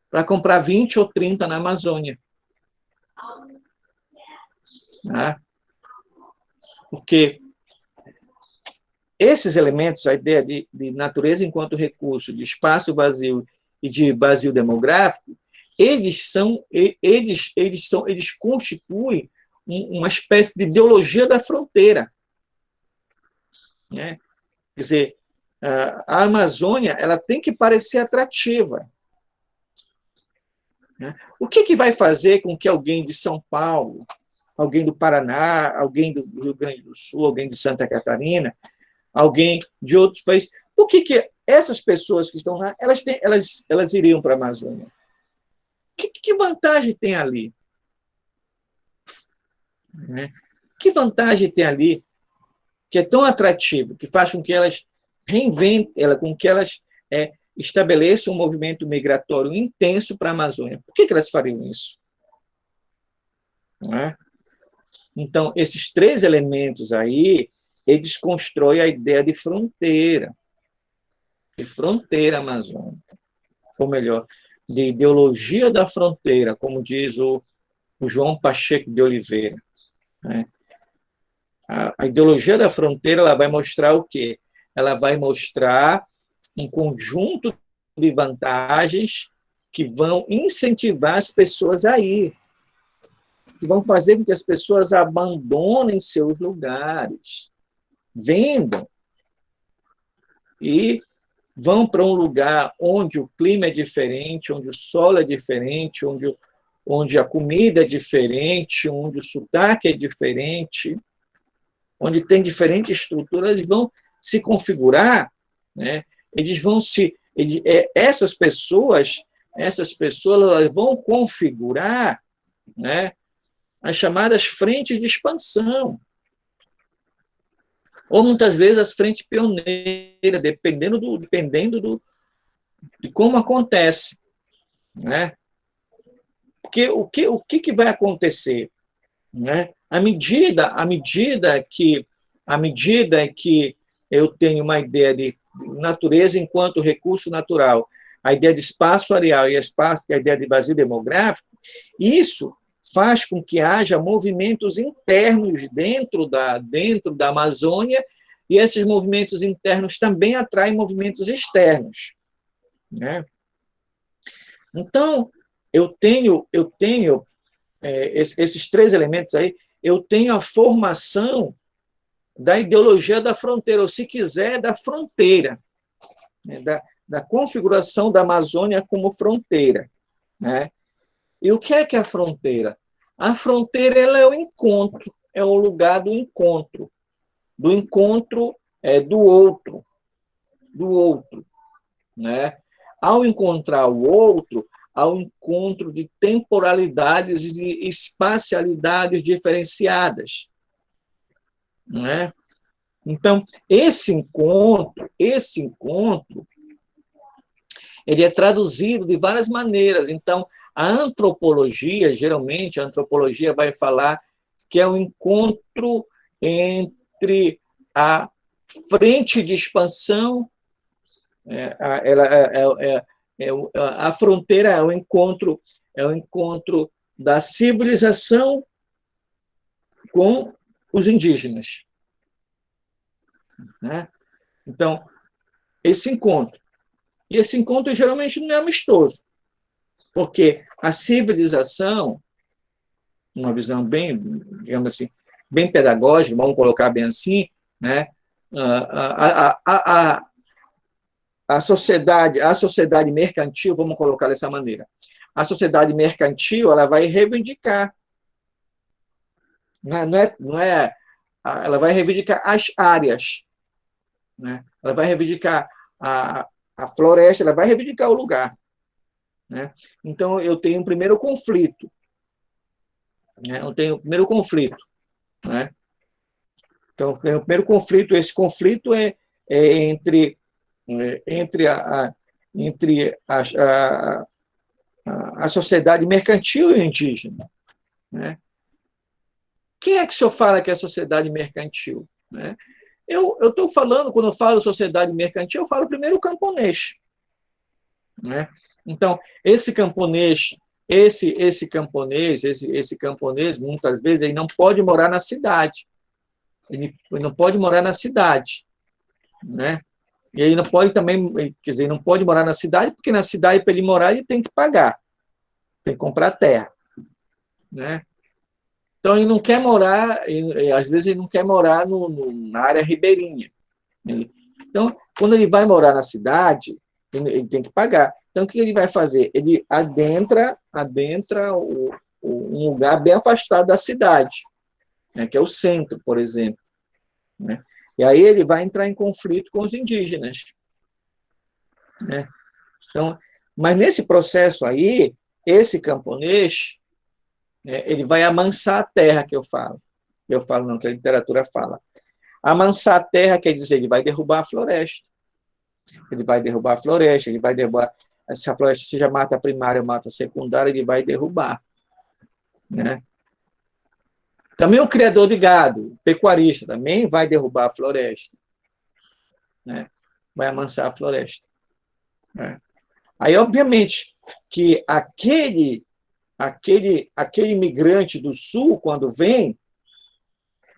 Speaker 1: para comprar 20 ou 30 na Amazônia. Né? Porque esses elementos, a ideia de natureza enquanto recurso, de espaço vazio e de vazio demográfico, eles constituem uma espécie de ideologia da fronteira. Né? Quer dizer, a Amazônia ela tem que parecer atrativa. Né? O que vai fazer com que alguém de São Paulo, alguém do Paraná, alguém do Rio Grande do Sul, alguém de Santa Catarina, alguém de outros países, por que essas pessoas que estão lá, elas iriam para a Amazônia? Que vantagem tem ali? Né? Que vantagem tem ali que é tão atrativo, que faz com que elas reinventem, com que elas estabeleçam um movimento migratório intenso para a Amazônia? Por que elas fariam isso? Não é? Então, esses três elementos aí, eles constroem a ideia de fronteira amazônica, ou melhor, de ideologia da fronteira, como diz o João Pacheco de Oliveira. Né? A ideologia da fronteira ela vai mostrar o quê? Ela vai mostrar um conjunto de vantagens que vão incentivar as pessoas a ir, que vão fazer com que as pessoas abandonem seus lugares, vendam e vão para um lugar onde o clima é diferente, onde o solo é diferente, onde a comida é diferente, onde o sotaque é diferente, onde tem diferente estrutura, eles vão se configurar, né? Essas pessoas elas vão configurar, né, as chamadas frentes de expansão, ou muitas vezes as frentes pioneiras, dependendo de como acontece, né? Porque o que vai acontecer, né? À medida que eu tenho uma ideia de natureza enquanto recurso natural, a ideia de espaço areal e a ideia de vazio demográfico, isso faz com que haja movimentos internos dentro da Amazônia, e esses movimentos internos também atraem movimentos externos. Né? Então, eu tenho esses três elementos aí, eu tenho a formação da ideologia da fronteira, ou, se quiser, da fronteira, né? da configuração da Amazônia como fronteira. Né? E o que é a fronteira? A fronteira ela é o encontro, é o lugar do encontro do outro. Né? Ao encontrar o outro, ao encontro de temporalidades e de espacialidades diferenciadas. Né? Então, esse encontro, ele é traduzido de várias maneiras. Então, a antropologia, geralmente, a antropologia vai falar que é um encontro entre a frente de expansão, a fronteira é o encontro da civilização com os indígenas. Né? Então, esse encontro geralmente não é amistoso, porque a civilização, uma visão bem, digamos assim, bem pedagógica, vamos colocar bem assim, né? a sociedade mercantil, vamos colocar dessa maneira, a sociedade mercantil ela vai reivindicar, ela vai reivindicar as áreas, né? Ela vai reivindicar a floresta, ela vai reivindicar o lugar, né? Então, eu tenho um primeiro conflito, né? Né? Então, tem o primeiro conflito, esse conflito é entre a sociedade mercantil e indígena, né? Quem é que o senhor fala que é a sociedade mercantil, né? Eu estou falando, quando eu falo sociedade mercantil, eu falo primeiro o camponês, né? Então, esse camponês, muitas vezes, ele não pode morar na cidade. Ele não pode morar na cidade, né? E ele não pode também, quer dizer, não pode morar na cidade, porque na cidade, para ele morar, ele tem que pagar, tem que comprar terra, né? Então, ele não quer morar, às vezes, ele não quer morar na área ribeirinha. Então, quando ele vai morar na cidade, ele tem que pagar. Então, o que ele vai fazer? Ele adentra um lugar bem afastado da cidade, né, que é o centro, por exemplo, né? E aí ele vai entrar em conflito com os indígenas, né? Então, mas nesse processo aí, esse camponês, né, ele vai amansar a terra, que eu falo. Eu falo não, que a literatura fala. Amansar a terra quer dizer, ele vai derrubar a floresta. Ele vai derrubar a floresta, ele vai derrubar, se a floresta seja mata primária ou mata secundária, ele vai derrubar, né? Também o criador de gado, o pecuarista, também vai derrubar a floresta, né? Vai amansar a floresta, né? Aí, obviamente, que aquele imigrante do sul, quando vem,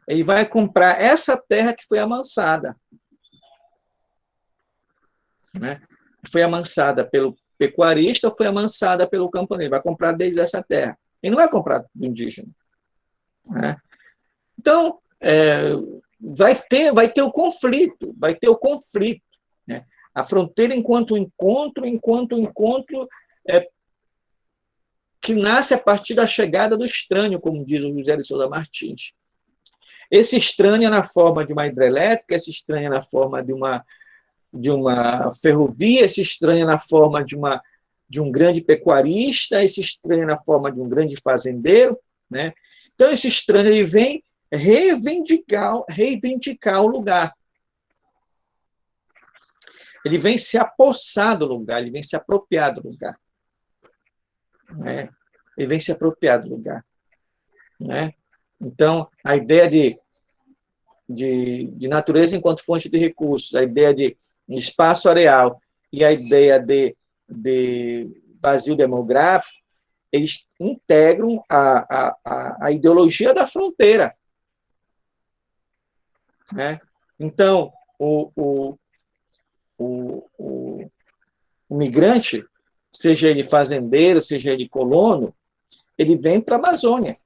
Speaker 1: ele vai comprar essa terra que foi amansada, né? Foi amansada pelo pecuarista ou foi amansada pelo camponês? Vai comprar deles essa terra. Ele não vai comprar do indígena, né? Então, vai ter o conflito, né? A fronteira enquanto encontro, que nasce a partir da chegada do estranho, como diz o José de Souza Martins. Esse estranho é na forma de uma hidrelétrica, esse estranho é na forma de uma ferrovia, esse estranho é na forma de um grande pecuarista, esse estranho é na forma de um grande fazendeiro, né? Então, esse estranho ele vem reivindicar o lugar. Ele vem se apossar do lugar, ele vem se apropriar do lugar, né? Ele vem se apropriar do lugar, né? Então, a ideia de natureza enquanto fonte de recursos, a ideia de espaço areal e a ideia de vazio demográfico, eles integram a ideologia da fronteira, né? Então, o migrante, seja ele fazendeiro, seja ele colono, ele vem para a Amazônia,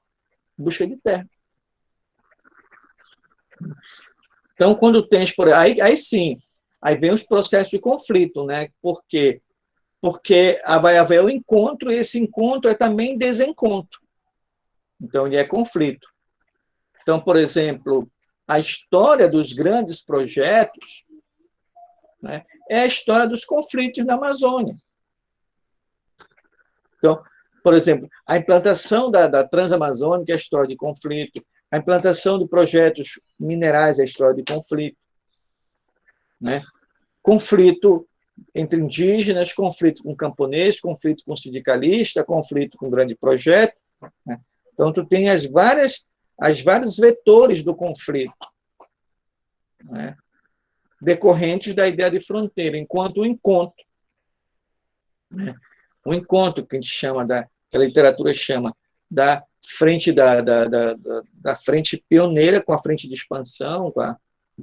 Speaker 1: em busca de terra. Então, quando tens por aí sim, aí vem os processos de conflito, né? Porque vai haver o encontro, e esse encontro é também desencontro. Então, ele é conflito. Então, por exemplo, a história dos grandes projetos, né, é a história dos conflitos na Amazônia. Então, por exemplo, a implantação da Transamazônica é a história de conflito, a implantação de projetos minerais é a história de conflito, né? Conflito entre indígenas, conflito com camponês, conflito com sindicalista, conflito com grande projeto, né? Então, tu tem as vários vetores do conflito, né, decorrentes da ideia de fronteira, enquanto o encontro, né? O encontro que a gente chama, que a literatura chama da frente da frente pioneira com a frente de expansão,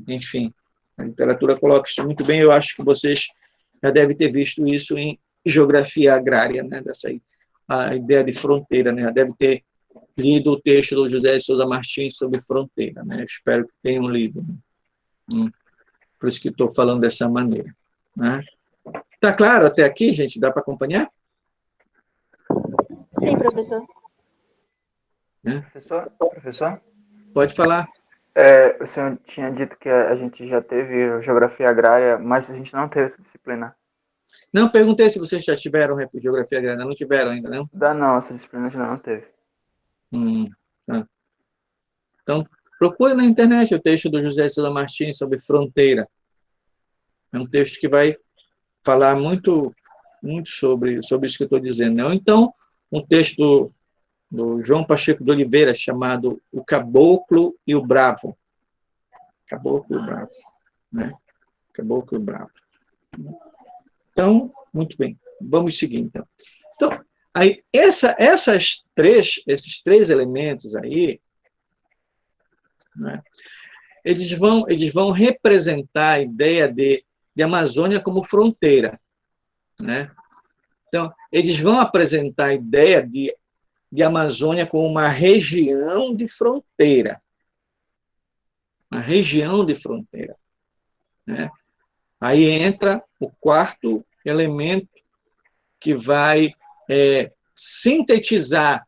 Speaker 1: enfim, a literatura coloca isso muito bem. Eu acho que vocês já devem ter visto isso em geografia agrária, né? A ideia de fronteira, né? Já deve ter lido o texto do José de Souza Martins sobre fronteira, né? Eu espero que tenham lido, né? Por isso que estou falando dessa maneira, né? Tá claro até aqui, gente? Dá para acompanhar?
Speaker 2: Sim, professor.
Speaker 4: Professor?
Speaker 1: Pode falar.
Speaker 4: O senhor tinha dito que a gente já teve geografia agrária, mas a gente não teve essa disciplina.
Speaker 1: Não, perguntei se vocês já tiveram geografia agrária. Não tiveram ainda, não?
Speaker 4: Não, essa disciplina a gente não teve.
Speaker 1: Tá. Então, procure na internet o texto do José Silva Martins sobre fronteira. É um texto que vai falar muito sobre isso que eu estou dizendo. Ou então, um texto do João Pacheco de Oliveira, chamado O Caboclo e o Bravo. Caboclo e o Bravo. Né? Caboclo e o Bravo. Então, muito bem. Vamos seguir, então. Então, aí, esses três elementos aí, né, eles vão representar a ideia de Amazônia como fronteira. Né? Então, eles vão apresentar a ideia de Amazônia como uma região de fronteira. Uma região de fronteira. Né? Aí entra o quarto elemento que vai sintetizar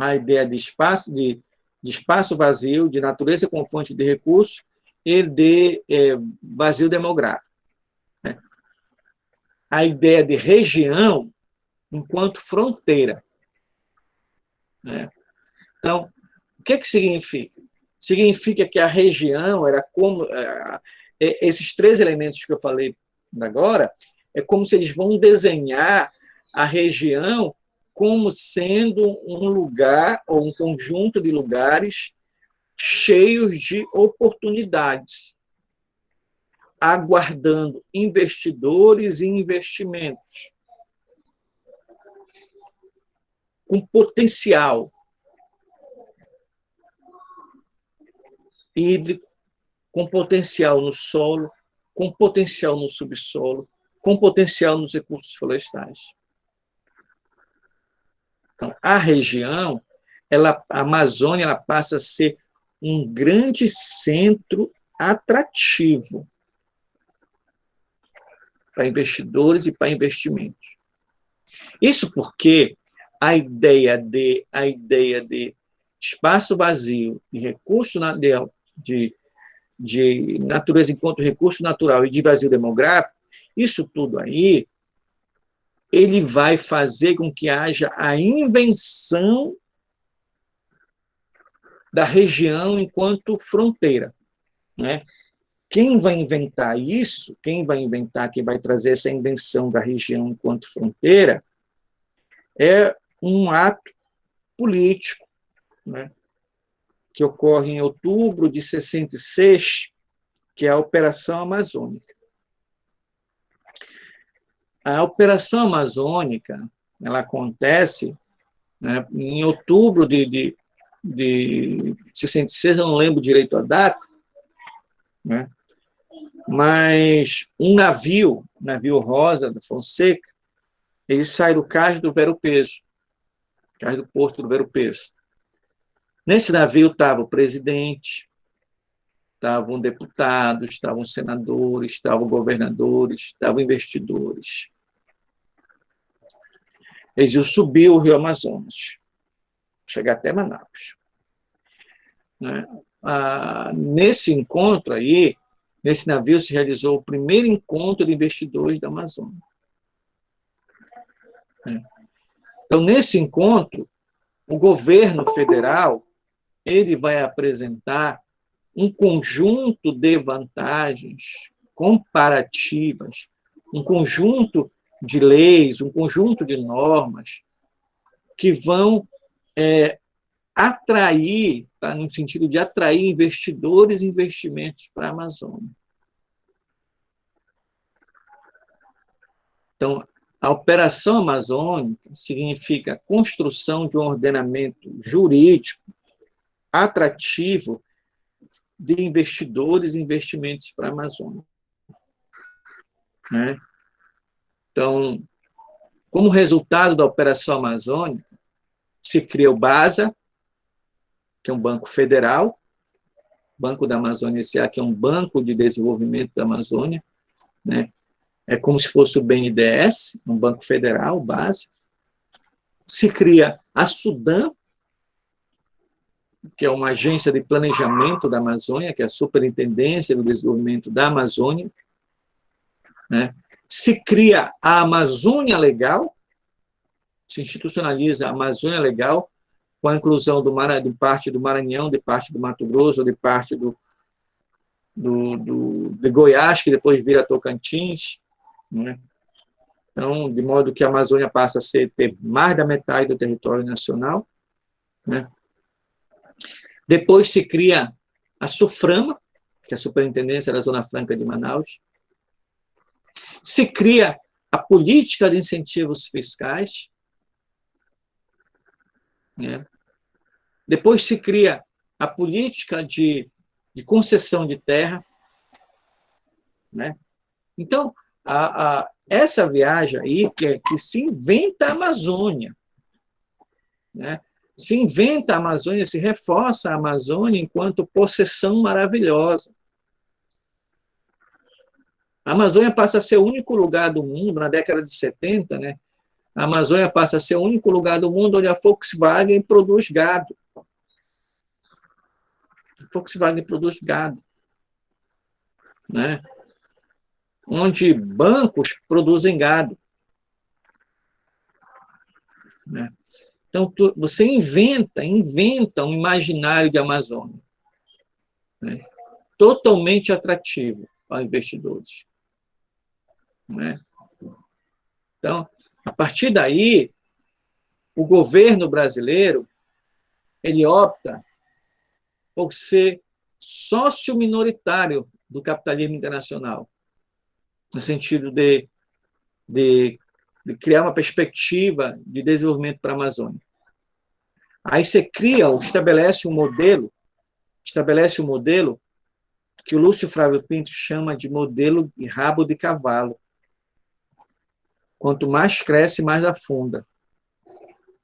Speaker 1: a ideia de espaço vazio, de natureza com fonte de recursos e de vazio demográfico. Né? A ideia de região enquanto fronteira. Né? Então, o que significa? Significa que a região era como... esses três elementos que eu falei agora, é como se eles vão desenhar a região como sendo um lugar ou um conjunto de lugares cheios de oportunidades, aguardando investidores e investimentos, com potencial hídrico, com potencial no solo, com potencial no subsolo, com potencial nos recursos florestais. Então, a região, a Amazônia, ela passa a ser um grande centro atrativo para investidores e para investimentos. Isso porque a ideia de espaço vazio e recurso de natureza enquanto recurso natural e de vazio demográfico, isso tudo aí, ele vai fazer com que haja a invenção da região enquanto fronteira. Né? Quem vai inventar isso, quem vai trazer essa invenção da região enquanto fronteira, é um ato político, né? Que ocorre em outubro de 66, que é a Operação Amazônica. A Operação Amazônica, ela acontece, né, em outubro de 66, eu não lembro direito a data, né, mas um navio Rosa da Fonseca, ele sai do cais do Vero Peso, cais do Porto do Vero Peso. Nesse navio estava o presidente, estavam deputados, estavam senadores, estavam governadores, estavam investidores. Eles iam subir o Rio Amazonas, chegar até Manaus. Né? Nesse encontro aí, nesse navio se realizou o primeiro encontro de investidores da Amazônia. Então, nesse encontro, o governo federal ele vai apresentar um conjunto de vantagens comparativas, um conjunto de leis, um conjunto de normas que vão atrair, tá, no sentido de atrair investidores e investimentos para a Amazônia. Então, a Operação Amazônica significa a construção de um ordenamento jurídico atrativo de investidores e investimentos para a Amazônia. Né? Então, como resultado da Operação Amazônica, se cria o BASA, que é um banco federal, Banco da Amazônia S.A., que é um banco de desenvolvimento da Amazônia, né? é como se fosse o BNDES, um Banco Federal básico. Se cria a Sudan, que é uma agência de planejamento da Amazônia, que é a Superintendência do Desenvolvimento da Amazônia, né? Se cria a Amazônia Legal, se institucionaliza a Amazônia Legal, com a inclusão de parte do Maranhão, de parte do Mato Grosso, de parte de Goiás, que depois vira Tocantins, né? Então, de modo que a Amazônia passa a ter mais da metade do território nacional, né? Depois se cria a SUFRAMA, que é a Superintendência da Zona Franca de Manaus. Se cria a política de incentivos fiscais, né? Depois se cria a política de concessão de terra, né? Então, essa viagem aí, que se inventa a Amazônia, né? Se inventa a Amazônia, se reforça a Amazônia enquanto possessão maravilhosa. A Amazônia passa a ser o único lugar do mundo, na década de 70, né? A Amazônia passa a ser o único lugar do mundo onde a Volkswagen produz gado. A Volkswagen produz gado, né? Onde bancos produzem gado, né? Então, você inventa um imaginário de Amazônia, né? Totalmente atrativo para investidores, né? Então, a partir daí, o governo brasileiro ele opta por ser sócio minoritário do capitalismo internacional, no sentido de criar uma perspectiva de desenvolvimento para a Amazônia. Aí você estabelece um modelo que o Lúcio Flávio Pinto chama de modelo de rabo de cavalo. Quanto mais cresce, mais afunda.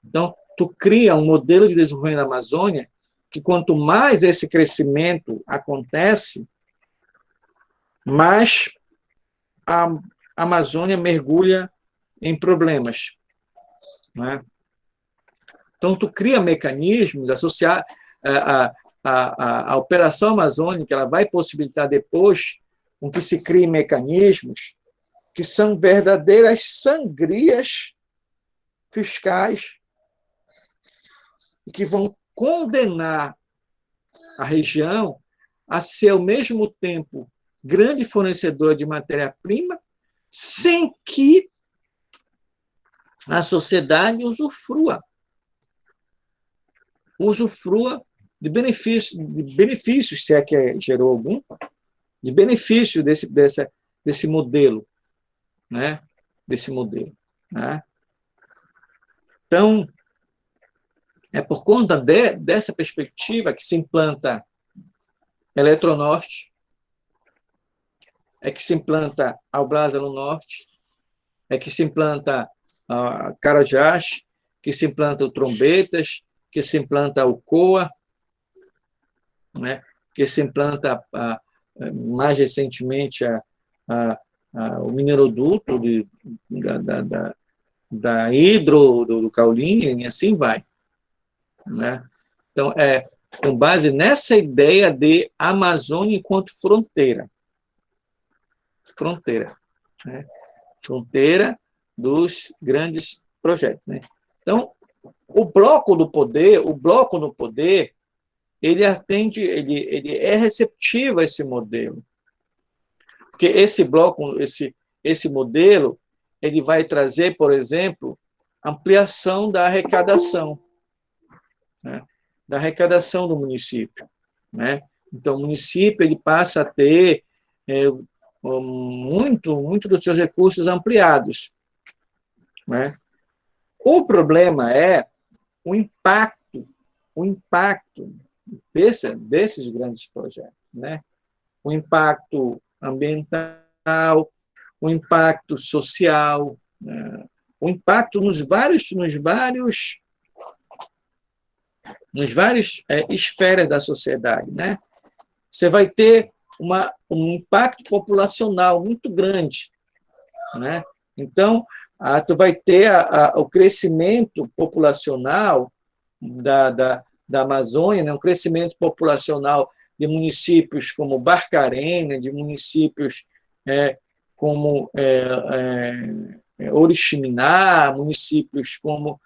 Speaker 1: Então, tu cria um modelo de desenvolvimento da Amazônia que quanto mais esse crescimento acontece, mais a Amazônia mergulha em problemas, né? Então, tu cria mecanismos associados a Operação Amazônica, ela vai possibilitar depois com que se criem mecanismos que são verdadeiras sangrias fiscais e que vão condenar a região a ser, ao mesmo tempo, grande fornecedora de matéria-prima, sem que a sociedade usufrua de benefícios, se é que gerou algum, de benefício desse modelo, né? Desse modelo, né? Então, é por conta dessa perspectiva que se implanta Eletronorte, é que se implanta Albrasa no Norte, é que se implanta Carajás, que se implanta o Trombetas, que se implanta o COA, né? Que se implanta, mais recentemente, o mineroduto da Hidro, do Caulin, e assim vai, né? Então, com base nessa ideia de Amazônia enquanto fronteira, né? Fronteira dos grandes projetos, né? Então, o bloco no poder, ele é receptivo a esse modelo, porque esse modelo, ele vai trazer, por exemplo, ampliação da arrecadação, né? Da arrecadação do município, né? Então, o município ele passa a ter muito dos seus recursos ampliados, né? O problema é o impacto desses grandes projetos, né? O impacto ambiental, o impacto social, né? O impacto nos vários esferas da sociedade, né? Você vai ter um impacto populacional muito grande, né? Então, tu vai ter o crescimento populacional da Amazônia, né? Um crescimento populacional de municípios como Barcarena, de municípios como Oriximiná, municípios como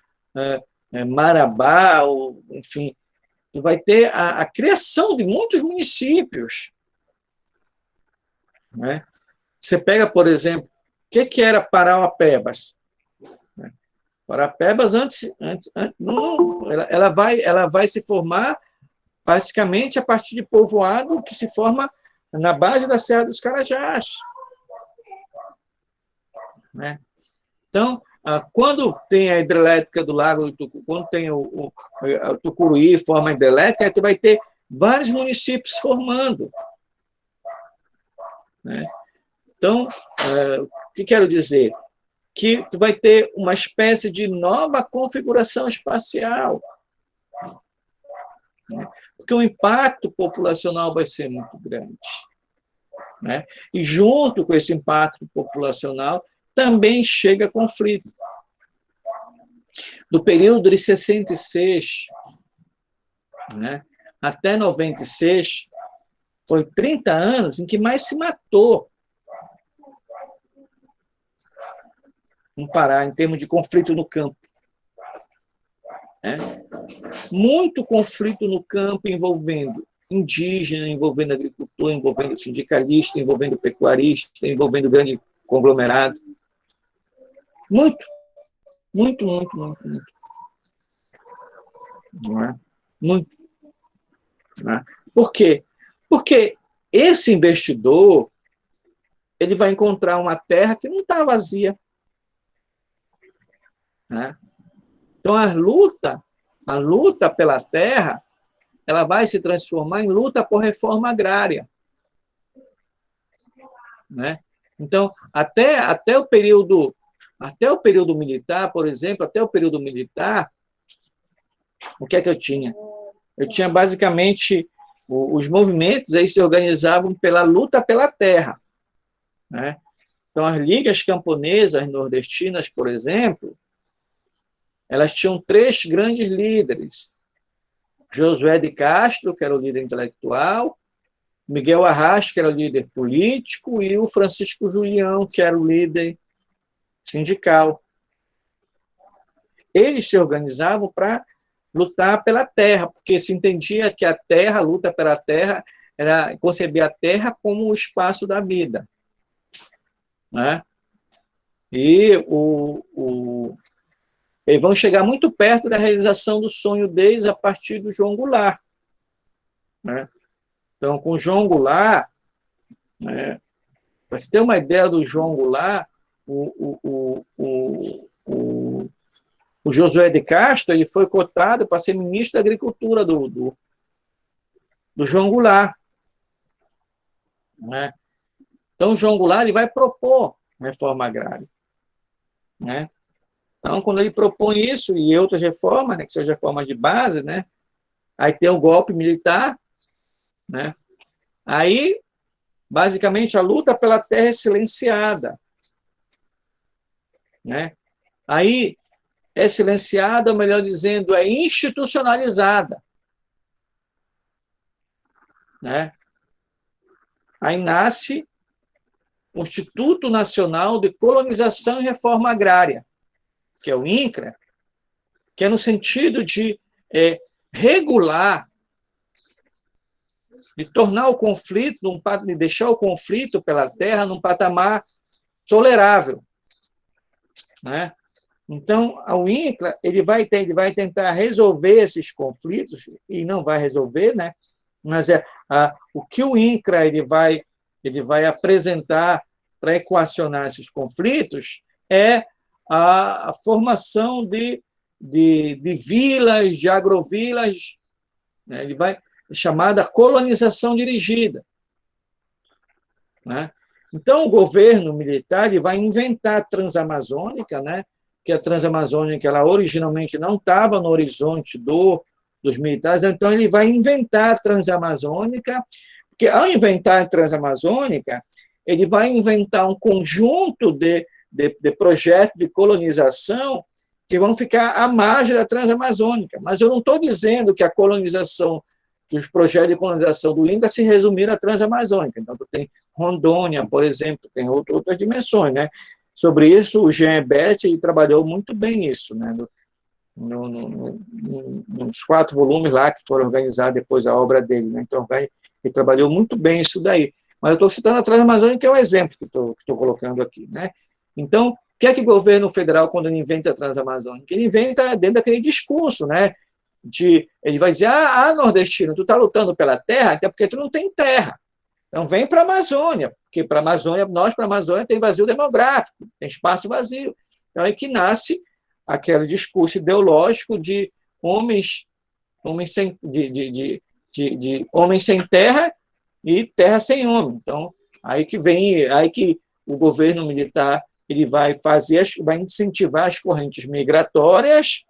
Speaker 1: Marabá, enfim, tu vai ter a criação de muitos municípios, né? Você pega, por exemplo, o que era Parauapebas? Parauapebas, não, ela vai se formar basicamente a partir de povoado que se forma na base da Serra dos Carajás, né? Então, quando tem a hidrelétrica do Lago do Tucuruí, quando tem o Tucuruí, forma hidrelétrica, você vai ter vários municípios formando, né? Então, o que quero dizer? Que tu vai ter uma espécie de nova configuração espacial, né? Porque o impacto populacional vai ser muito grande, né? E junto com esse impacto populacional também chega conflito. Do período de 66, né, até 96, foi 30 anos em que mais se matou no Pará, em termos de conflito no campo, né? Muito conflito no campo envolvendo indígena, envolvendo agricultor, envolvendo sindicalista, envolvendo pecuarista, envolvendo grande conglomerado. Muito, muito, muito, muito, muito. Não é? Muito. Não é? Por quê? Porque esse investidor ele vai encontrar uma terra que não está vazia, né? Então, a luta pela terra, ela vai se transformar em luta por reforma agrária, né? Então, até o período militar, por exemplo, até o período militar, o que é que eu tinha? Eu tinha basicamente os movimentos aí se organizavam pela luta pela terra, né? Então, as ligas camponesas nordestinas, por exemplo, elas tinham 3 grandes líderes: Josué de Castro, que era o líder intelectual, Miguel Arraes, que era o líder político, e o Francisco Julião, que era o líder sindical. Eles se organizavam para lutar pela terra, porque se entendia que a luta pela terra, era conceber a terra como o espaço da vida, né? E eles vão chegar muito perto da realização do sonho deles a partir do João Goulart, né? Então, com o João Goulart, né, para você ter uma ideia do João Goulart, o Josué de Castro ele foi cotado para ser ministro da Agricultura do João Goulart, né? Então, o João Goulart ele vai propor reforma agrária, né? Então, quando ele propõe isso e outras reformas, né, que sejam reformas de base, né, aí tem o golpe militar, né? Aí, basicamente, a luta pela terra é silenciada, né? Aí é silenciada, ou melhor dizendo, é institucionalizada, né? Aí nasce o Instituto Nacional de Colonização e Reforma Agrária, que é o INCRA, que é no sentido de regular, de tornar o conflito, de deixar o conflito pela terra num patamar tolerável, né? Então, o INCRA ele vai tentar resolver esses conflitos, e não vai resolver, né? Mas o que o INCRA ele vai apresentar para equacionar esses conflitos é a formação de vilas, de agrovilas, né? Ele vai chamada colonização dirigida, né? Então, o governo militar ele vai inventar a Transamazônica, né? Que a Transamazônica ela originalmente não estava no horizonte dos militares, então ele vai inventar a Transamazônica, porque ao inventar a Transamazônica, ele vai inventar um conjunto de de projetos de colonização que vão ficar à margem da Transamazônica. Mas eu não estou dizendo que a colonização, que os projetos de colonização do INCRA se resumiram à Transamazônica. Então, tu tem Rondônia, por exemplo, tem outras dimensões, né? Sobre isso, o Jean Hebert trabalhou muito bem isso, né? Nos 4 volumes lá que foram organizados depois da obra dele, né? Então, ele trabalhou muito bem isso daí. Mas eu estou citando a Transamazônica, que é um exemplo que estou colocando aqui, né? Então, o que é que o governo federal, quando ele inventa a Transamazônica? Ele inventa dentro daquele discurso, né? Ele vai dizer, nordestino, tu está lutando pela terra, até porque tu não tem terra. Então, vem para a Amazônia, porque para a Amazônia, tem vazio demográfico, tem espaço vazio. Então, é que nasce aquele discurso ideológico de homens homens sem terra e terra sem homem. Então, aí que o governo militar ele vai incentivar as correntes migratórias,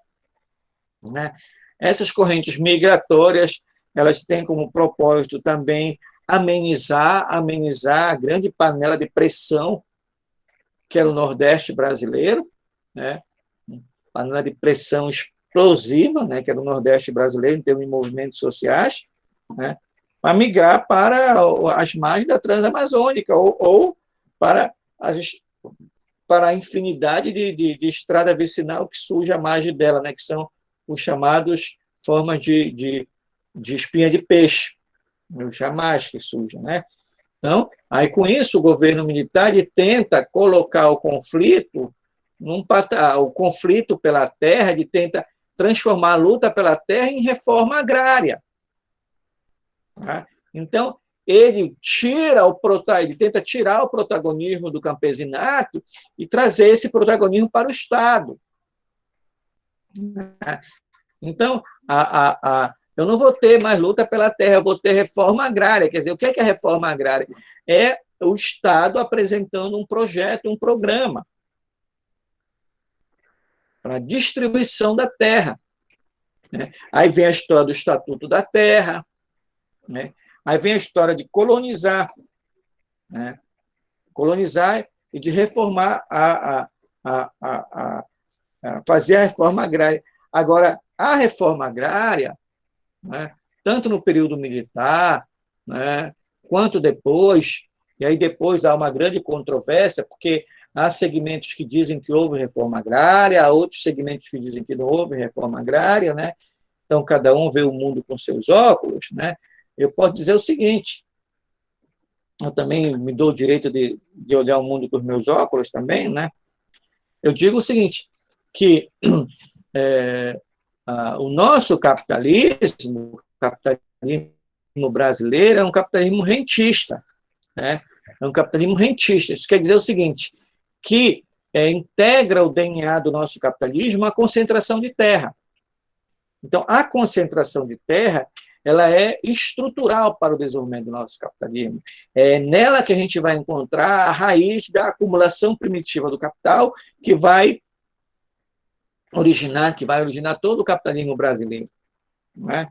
Speaker 1: né? Essas correntes migratórias, elas têm como propósito também amenizar a grande panela de pressão que era o Nordeste brasileiro, né? Panela de pressão explosiva, né? Que era o Nordeste brasileiro em termos de movimentos sociais, né? Para migrar para as margens da Transamazônica ou para a infinidade de estrada vicinal que surge à margem dela, né? Que são os chamados formas de espinha de peixe, os chamais que surgem, né? Então, aí com isso o governo militar ele tenta colocar o conflito o conflito pela terra, ele tenta transformar a luta pela terra em reforma agrária. Tá? Então, ele tenta tirar o protagonismo do campesinato e trazer esse protagonismo para o Estado. Então, eu não vou ter mais luta pela terra, eu vou ter reforma agrária. Quer dizer, o que é a reforma agrária? É o Estado apresentando um projeto, um programa para a distribuição da terra. Né? Aí vem a história do Estatuto da Terra, né? Aí vem a história de colonizar, né? Colonizar e de reformar, fazer a reforma agrária. Agora, a reforma agrária, né, tanto no período militar, né, quanto depois, e aí depois há uma grande controvérsia, porque há segmentos que dizem que houve reforma agrária, há outros segmentos que dizem que não houve reforma agrária, né? Então, cada um vê o mundo com seus óculos, né? Eu posso dizer o seguinte, eu também me dou o direito de olhar o mundo com os meus óculos também, né? Eu digo o seguinte, que o nosso capitalismo brasileiro é um capitalismo rentista, né? É um capitalismo rentista. Isso quer dizer o seguinte, que integra o DNA do nosso capitalismo a concentração de terra. Então, a concentração de terra ela é estrutural para o desenvolvimento do nosso capitalismo. É nela que a gente vai encontrar a raiz da acumulação primitiva do capital que vai originar todo o capitalismo brasileiro. Não é?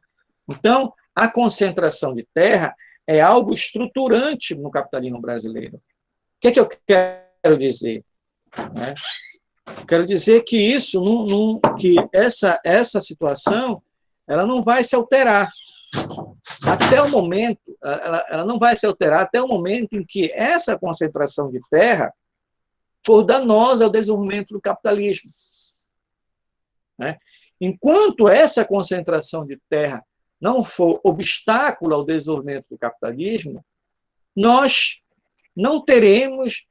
Speaker 1: Então, a concentração de terra é algo estruturante no capitalismo brasileiro. O que é que eu quero dizer? Né? Quero dizer que que essa situação ela não vai se alterar até o momento, ela não vai se alterar até o momento em que essa concentração de terra for danosa ao desenvolvimento do capitalismo. Né? Enquanto essa concentração de terra não for obstáculo ao desenvolvimento do capitalismo, nós não teremos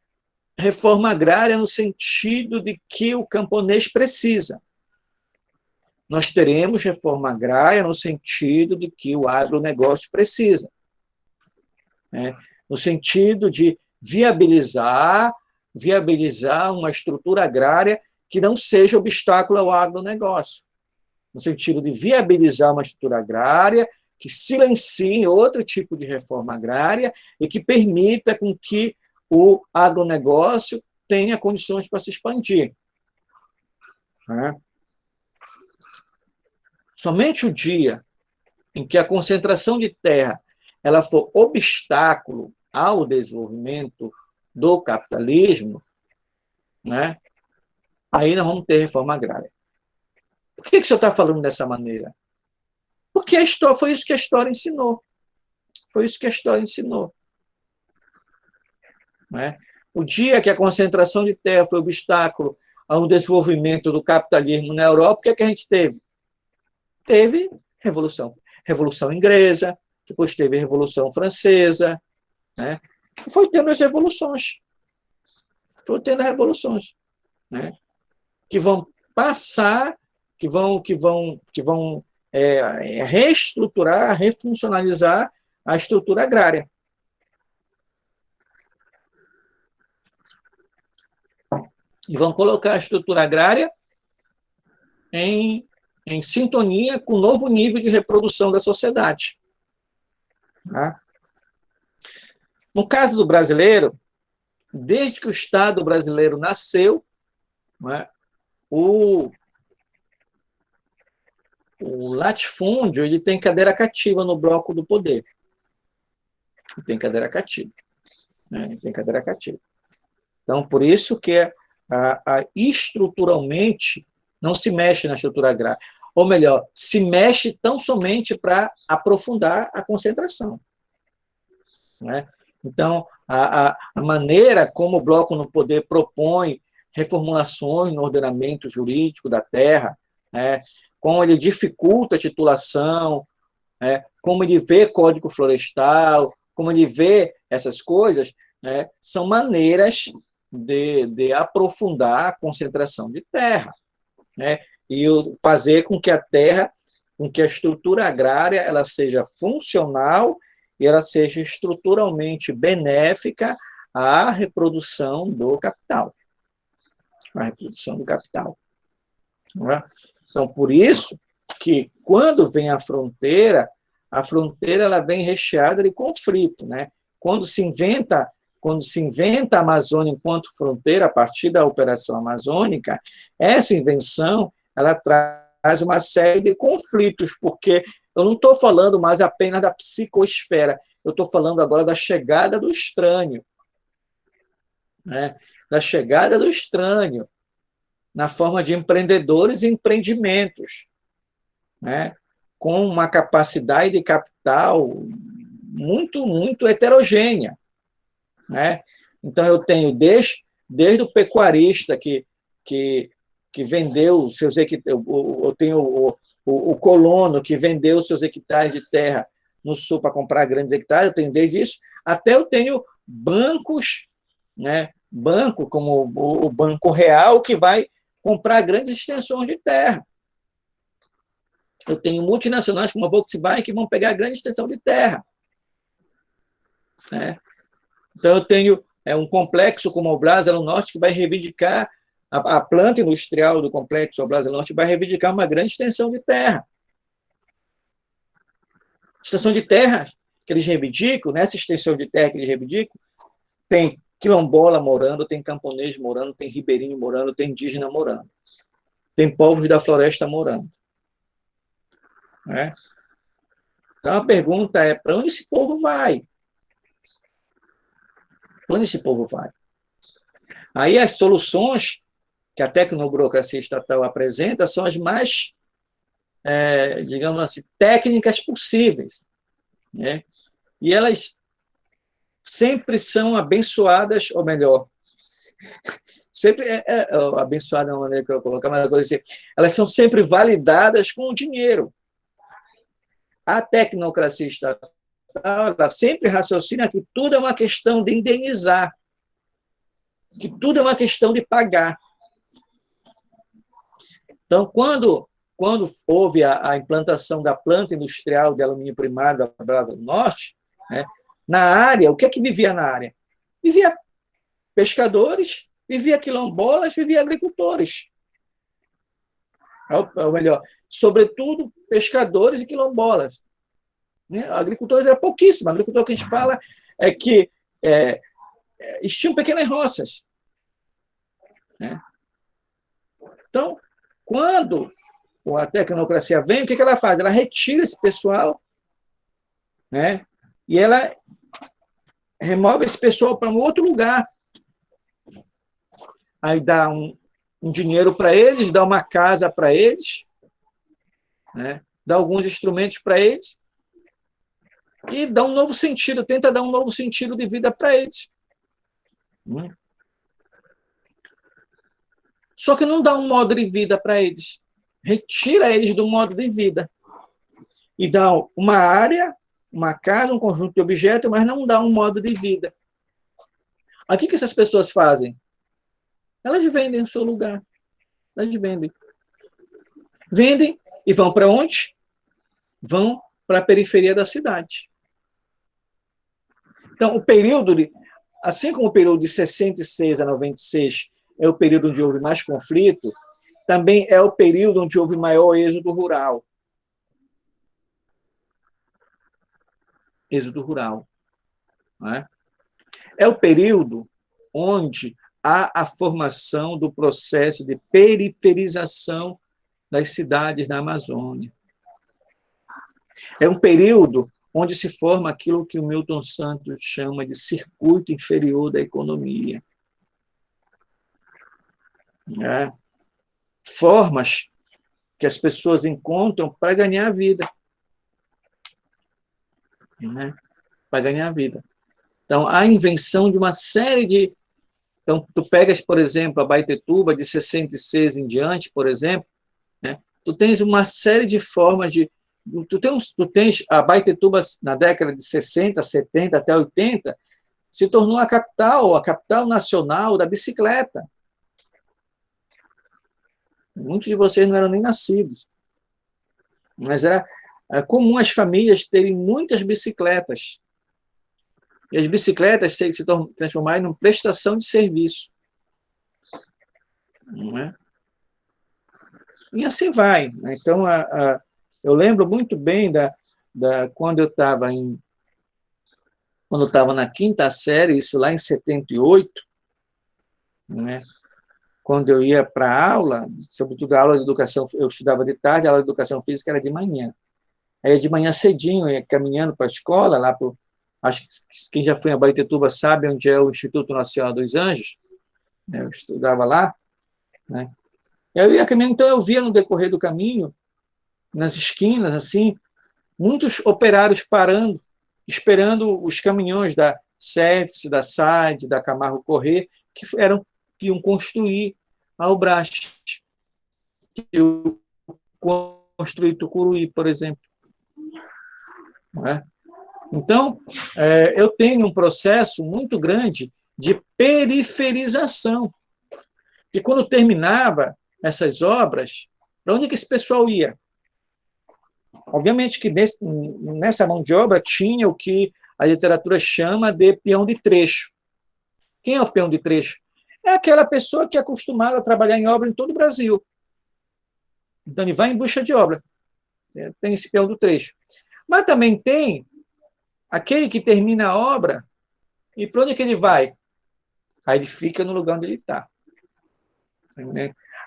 Speaker 1: reforma agrária no sentido de que o camponês precisa. Nós teremos reforma agrária no sentido de que o agronegócio precisa. Né? No sentido de viabilizar uma estrutura agrária que não seja obstáculo ao agronegócio. No sentido de viabilizar uma estrutura agrária que silencie outro tipo de reforma agrária e que permita com que o agronegócio tenha condições para se expandir. Né? Somente o dia em que a concentração de terra ela for obstáculo ao desenvolvimento do capitalismo, né? Aí nós vamos ter reforma agrária. Por que o senhor está falando dessa maneira? Porque foi isso que a história ensinou. Foi isso que a história ensinou. Né? O dia que a concentração de terra foi obstáculo ao desenvolvimento do capitalismo na Europa, o que é que a gente teve? Teve Revolução Inglesa, depois teve a Revolução Francesa, né? Foi tendo as revoluções. Foi tendo as revoluções, né? Que vão passar, que vão reestruturar, refuncionalizar a estrutura agrária. E vão colocar a estrutura agrária em sintonia com o novo nível de reprodução da sociedade. Tá? No caso do brasileiro, desde que o Estado brasileiro nasceu, né, o latifúndio ele tem cadeira cativa no bloco do poder. Ele tem cadeira cativa. Né? Ele tem cadeira cativa. Então, por isso que estruturalmente não se mexe na estrutura agrária. Ou melhor, se mexe tão somente para aprofundar a concentração. Né? Então, a maneira como o bloco no poder propõe reformulações no ordenamento jurídico da terra, né? Como ele dificulta a titulação, né? Como ele vê código florestal, como ele vê essas coisas, né? São maneiras de aprofundar a concentração de terra, né? E fazer com que a terra, com que a estrutura agrária ela seja funcional e ela seja estruturalmente benéfica à reprodução do capital. A reprodução do capital. Não é? Então, por isso que, quando vem a fronteira ela vem recheada de conflito. Né? Quando se inventa a Amazônia enquanto fronteira, a partir da Operação Amazônica, essa invenção ela traz uma série de conflitos, porque eu não estou falando mais apenas da psicosfera, eu estou falando agora da chegada do estranho. Né? Da chegada do estranho, na forma de empreendedores e empreendimentos, né? Com uma capacidade de capital muito, muito heterogênea. Né? Então, eu tenho desde o pecuarista que vendeu seus hectares, eu tenho o colono que vendeu seus hectares de terra no sul para comprar grandes hectares, eu tenho desde isso, até eu tenho bancos, né? Banco como o Banco Real, que vai comprar grandes extensões de terra. Eu tenho multinacionais como a Volkswagen que vão pegar grande extensão de terra. Né? Então, eu tenho um complexo como o Brasília Norte que vai reivindicar, a planta industrial do complexo Brasília Norte vai reivindicar uma grande extensão de terra. Extensão de terra que eles reivindicam, nessa extensão de terra que eles reivindicam, tem quilombola morando, tem camponês morando, tem ribeirinho morando, tem indígena morando. Tem povos da floresta morando. Né? Então, a pergunta é, para onde esse povo vai? Para onde esse povo vai? Aí as soluções que a tecnoburocracia estatal apresenta são as mais, digamos assim, técnicas possíveis. Né? E elas sempre são abençoadas, ou melhor, sempre abençoada é uma maneira que eu vou colocar, mas agora dizer, elas são sempre validadas com o dinheiro. A tecnocracia estatal ela sempre raciocina que tudo é uma questão de indenizar, que tudo é uma questão de pagar. Então, quando houve a implantação da planta industrial de alumínio primário da Brava do Norte, né, na área, o que é que vivia na área? Vivia pescadores, vivia quilombolas, vivia agricultores. Ou melhor, sobretudo pescadores e quilombolas. Agricultores era pouquíssimo. Agricultor que a gente fala é que eles tinham pequenas roças. Né? Então, quando a tecnocracia vem, o que ela faz? Ela retira esse pessoal, né? E ela remove esse pessoal para um outro lugar. aí dá um dinheiro para eles, dá uma casa para eles, né? Dá alguns instrumentos para eles, e dá um novo sentido, tenta dar um novo sentido de vida para eles. Só que não dá um modo de vida para eles. Retira eles do modo de vida. E dá uma área, uma casa, um conjunto de objetos, mas não dá um modo de vida. Aí o que essas pessoas fazem? Elas vendem o seu lugar. Elas vendem. Vendem e vão para onde? Vão para a periferia da cidade. Então, o período, assim como o período de 66 a 96 é o período onde houve mais conflito, também é o período onde houve maior êxodo rural. Êxodo rural. Não é? É o período onde há a formação do processo de periferização das cidades na Amazônia. É um período onde se forma aquilo que o Milton Santos chama de circuito inferior da economia. Formas que as pessoas encontram para ganhar a vida. Para ganhar a vida. Então, a invenção de uma série de... Então, tu pegas, por exemplo, a Baitetuba, de 66 em diante, por exemplo, né? Tu tens uma série de formas de... Tu tens a Baitetuba, na década de 60, 70, até 80, se tornou a capital nacional da bicicleta. Muitos de vocês não eram nem nascidos. Mas era comum as famílias terem muitas bicicletas. E as bicicletas se transformarem em prestação de serviço. Não é? E assim vai. Né? Então, eu lembro muito bem quando eu estava na quinta série, isso lá em 78, né? Quando eu ia para a aula, sobretudo a aula de educação, eu estudava de tarde, a aula de educação física era de manhã. Aí de manhã cedinho, eu ia caminhando para a escola, acho que quem já foi a Baitetuba sabe onde é o Instituto Nacional dos Anjos, né? Eu estudava lá, né? Eu ia caminhando, então eu via no decorrer do caminho, nas esquinas, assim, muitos operários parando, esperando os caminhões da Service, da SAID, da Camargo Corrêa, que iam construir a Albrás, que eu construí Tucuruí, por exemplo. Não é? Então, eu tenho um processo muito grande de periferização. E quando terminava essas obras, para onde que esse pessoal ia? Obviamente que nessa mão de obra tinha o que a literatura chama de peão de trecho. Quem é o peão de trecho? É aquela pessoa que é acostumada a trabalhar em obra em todo o Brasil. Então, ele vai em busca de obra. Tem esse peão do trecho. Mas também tem aquele que termina a obra e para onde que ele vai? Aí ele fica no lugar onde ele está.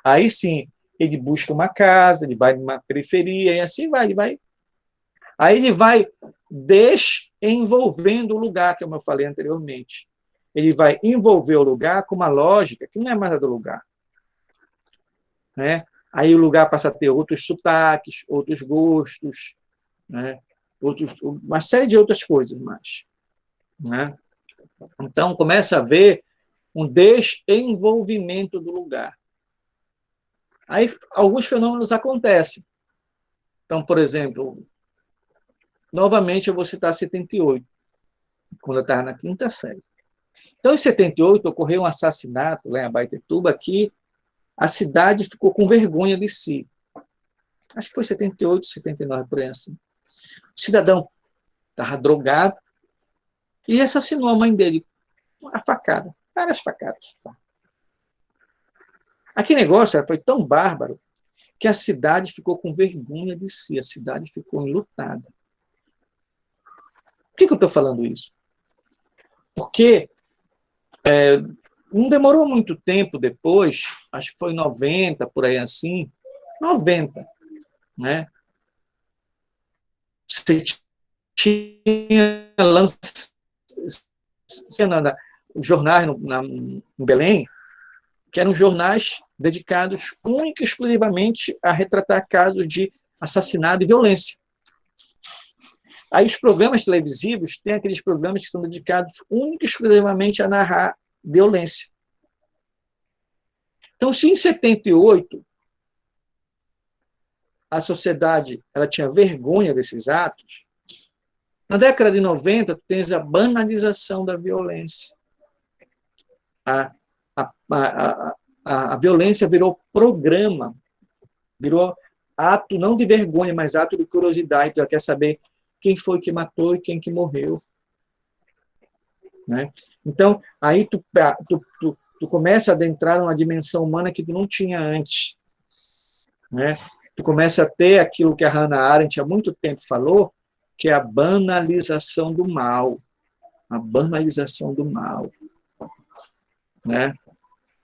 Speaker 1: Aí sim, ele busca uma casa, ele vai numa periferia, e assim vai, Aí ele vai desenvolvendo o lugar, como eu falei anteriormente. Ele vai envolver o lugar com uma lógica que não é mais a do lugar. Né? Aí o lugar passa a ter outros sotaques, outros gostos, né? Uma série de outras coisas mais. Né? Então, começa a haver um desenvolvimento do lugar. Aí, alguns fenômenos acontecem. Então, por exemplo, novamente eu vou citar 78, quando eu estava na quinta série. Então, em 78, ocorreu um assassinato lá em Abaetetuba que a cidade ficou com vergonha de si. Acho que foi 78, 79, por aí assim. O cidadão estava drogado e assassinou a mãe dele. Uma facada, várias facadas. Aquele negócio foi tão bárbaro que a cidade ficou com vergonha de si, a cidade ficou enlutada. Por que eu estou falando isso? Porque não demorou muito tempo depois, acho que foi 90, por aí assim, 90, né? Você tinha jornais em Belém que eram jornais dedicados única e exclusivamente a retratar casos de assassinato e violência. Aí os programas televisivos têm aqueles programas que são dedicados única e exclusivamente a narrar violência. Então, se em 78 a sociedade ela tinha vergonha desses atos, na década de 90 tu tens a banalização da violência. A violência virou programa, virou ato não de vergonha, mas ato de curiosidade. Tu quer saber quem foi que matou e quem que morreu. Né? Então, aí tu começa a adentrar numa dimensão humana que tu não tinha antes. Né? Tu começa a ter aquilo que a Hannah Arendt há muito tempo falou, que é a banalização do mal. A banalização do mal. Né?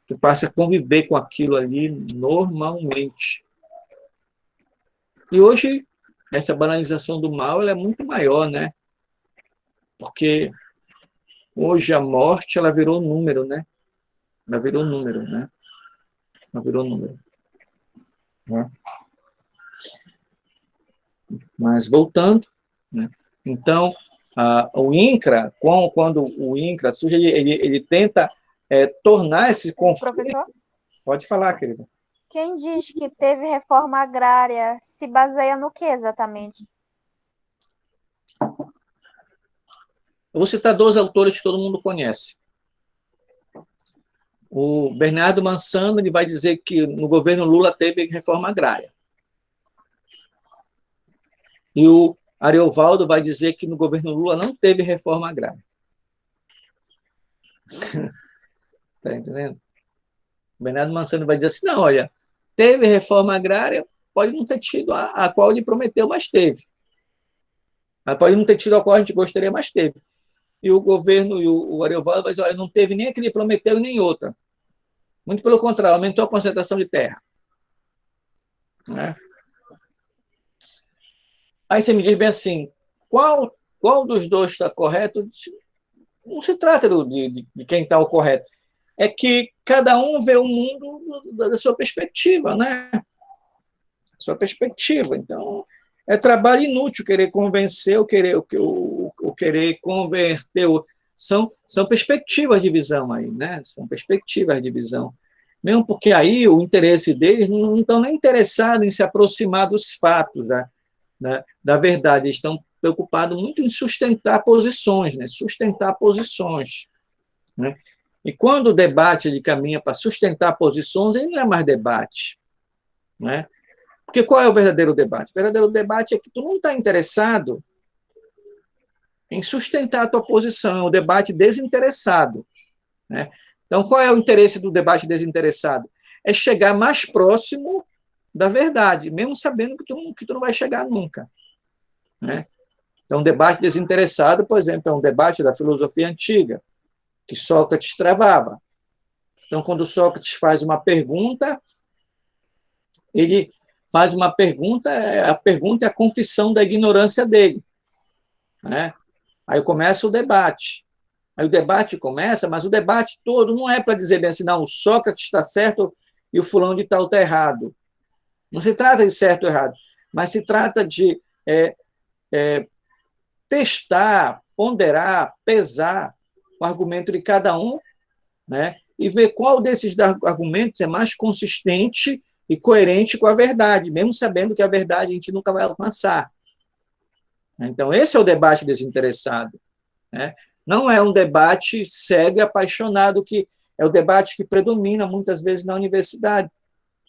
Speaker 1: Tu passa a conviver com aquilo ali normalmente. E hoje, essa banalização do mal ela é muito maior, né? Porque hoje a morte ela virou número, né? Ela virou número, né? Ela virou número. Né? Mas voltando, né? Então, o INCRA, quando o INCRA surge, ele tenta tornar esse conflito...
Speaker 2: Professor?
Speaker 1: Pode falar, querida.
Speaker 2: Quem diz que teve reforma agrária se baseia no que exatamente?
Speaker 1: Eu vou citar 2 autores que todo mundo conhece. O Bernardo Mansano ele vai dizer que no governo Lula teve reforma agrária. E o Ariovaldo vai dizer que no governo Lula não teve reforma agrária. Está entendendo? O Bernardo Mansano vai dizer assim, não, olha, teve reforma agrária, pode não ter tido a qual ele prometeu, mas teve. Pode não ter tido a qual a gente gostaria, mas teve. E o governo, e o Ariovaldo vai dizer, olha, não teve nem a que ele prometeu nem outra. Muito pelo contrário, aumentou a concentração de terra. Né? Aí você me diz bem assim, qual dos dois está correto? Não se trata de quem está o correto. É que cada um vê o mundo da sua perspectiva, né? Sua perspectiva. Então, é trabalho inútil querer convencer ou querer converter. São perspectivas de visão aí, né? São perspectivas de visão. Mesmo porque aí o interesse deles não estão nem interessados em se aproximar dos fatos, da verdade. Eles estão preocupados muito em sustentar posições, né? Sustentar posições. Né? E quando o debate ele caminha para sustentar posições, ele não é mais debate. Né? Porque qual é o verdadeiro debate? O verdadeiro debate é que tu não está interessado em sustentar a tua posição, é um debate desinteressado. Né? Então, qual é o interesse do debate desinteressado? É chegar mais próximo da verdade, mesmo sabendo que tu não vai chegar nunca. Né? Então, um debate desinteressado, por exemplo, é um debate da filosofia antiga, que Sócrates travava. Então, quando Sócrates faz uma pergunta, ele faz uma pergunta, a pergunta é a confissão da ignorância dele. Né? Aí começa o debate. Aí o debate começa, mas o debate todo não é para dizer bem assim, não, o Sócrates está certo e o fulano de tal está errado. Não se trata de certo ou errado, mas se trata de testar, ponderar, pesar o argumento de cada um, né, e ver qual desses argumentos é mais consistente e coerente com a verdade, mesmo sabendo que a verdade a gente nunca vai alcançar. Então, esse é o debate desinteressado. Né? Não é um debate cego e apaixonado, que é o debate que predomina muitas vezes na universidade.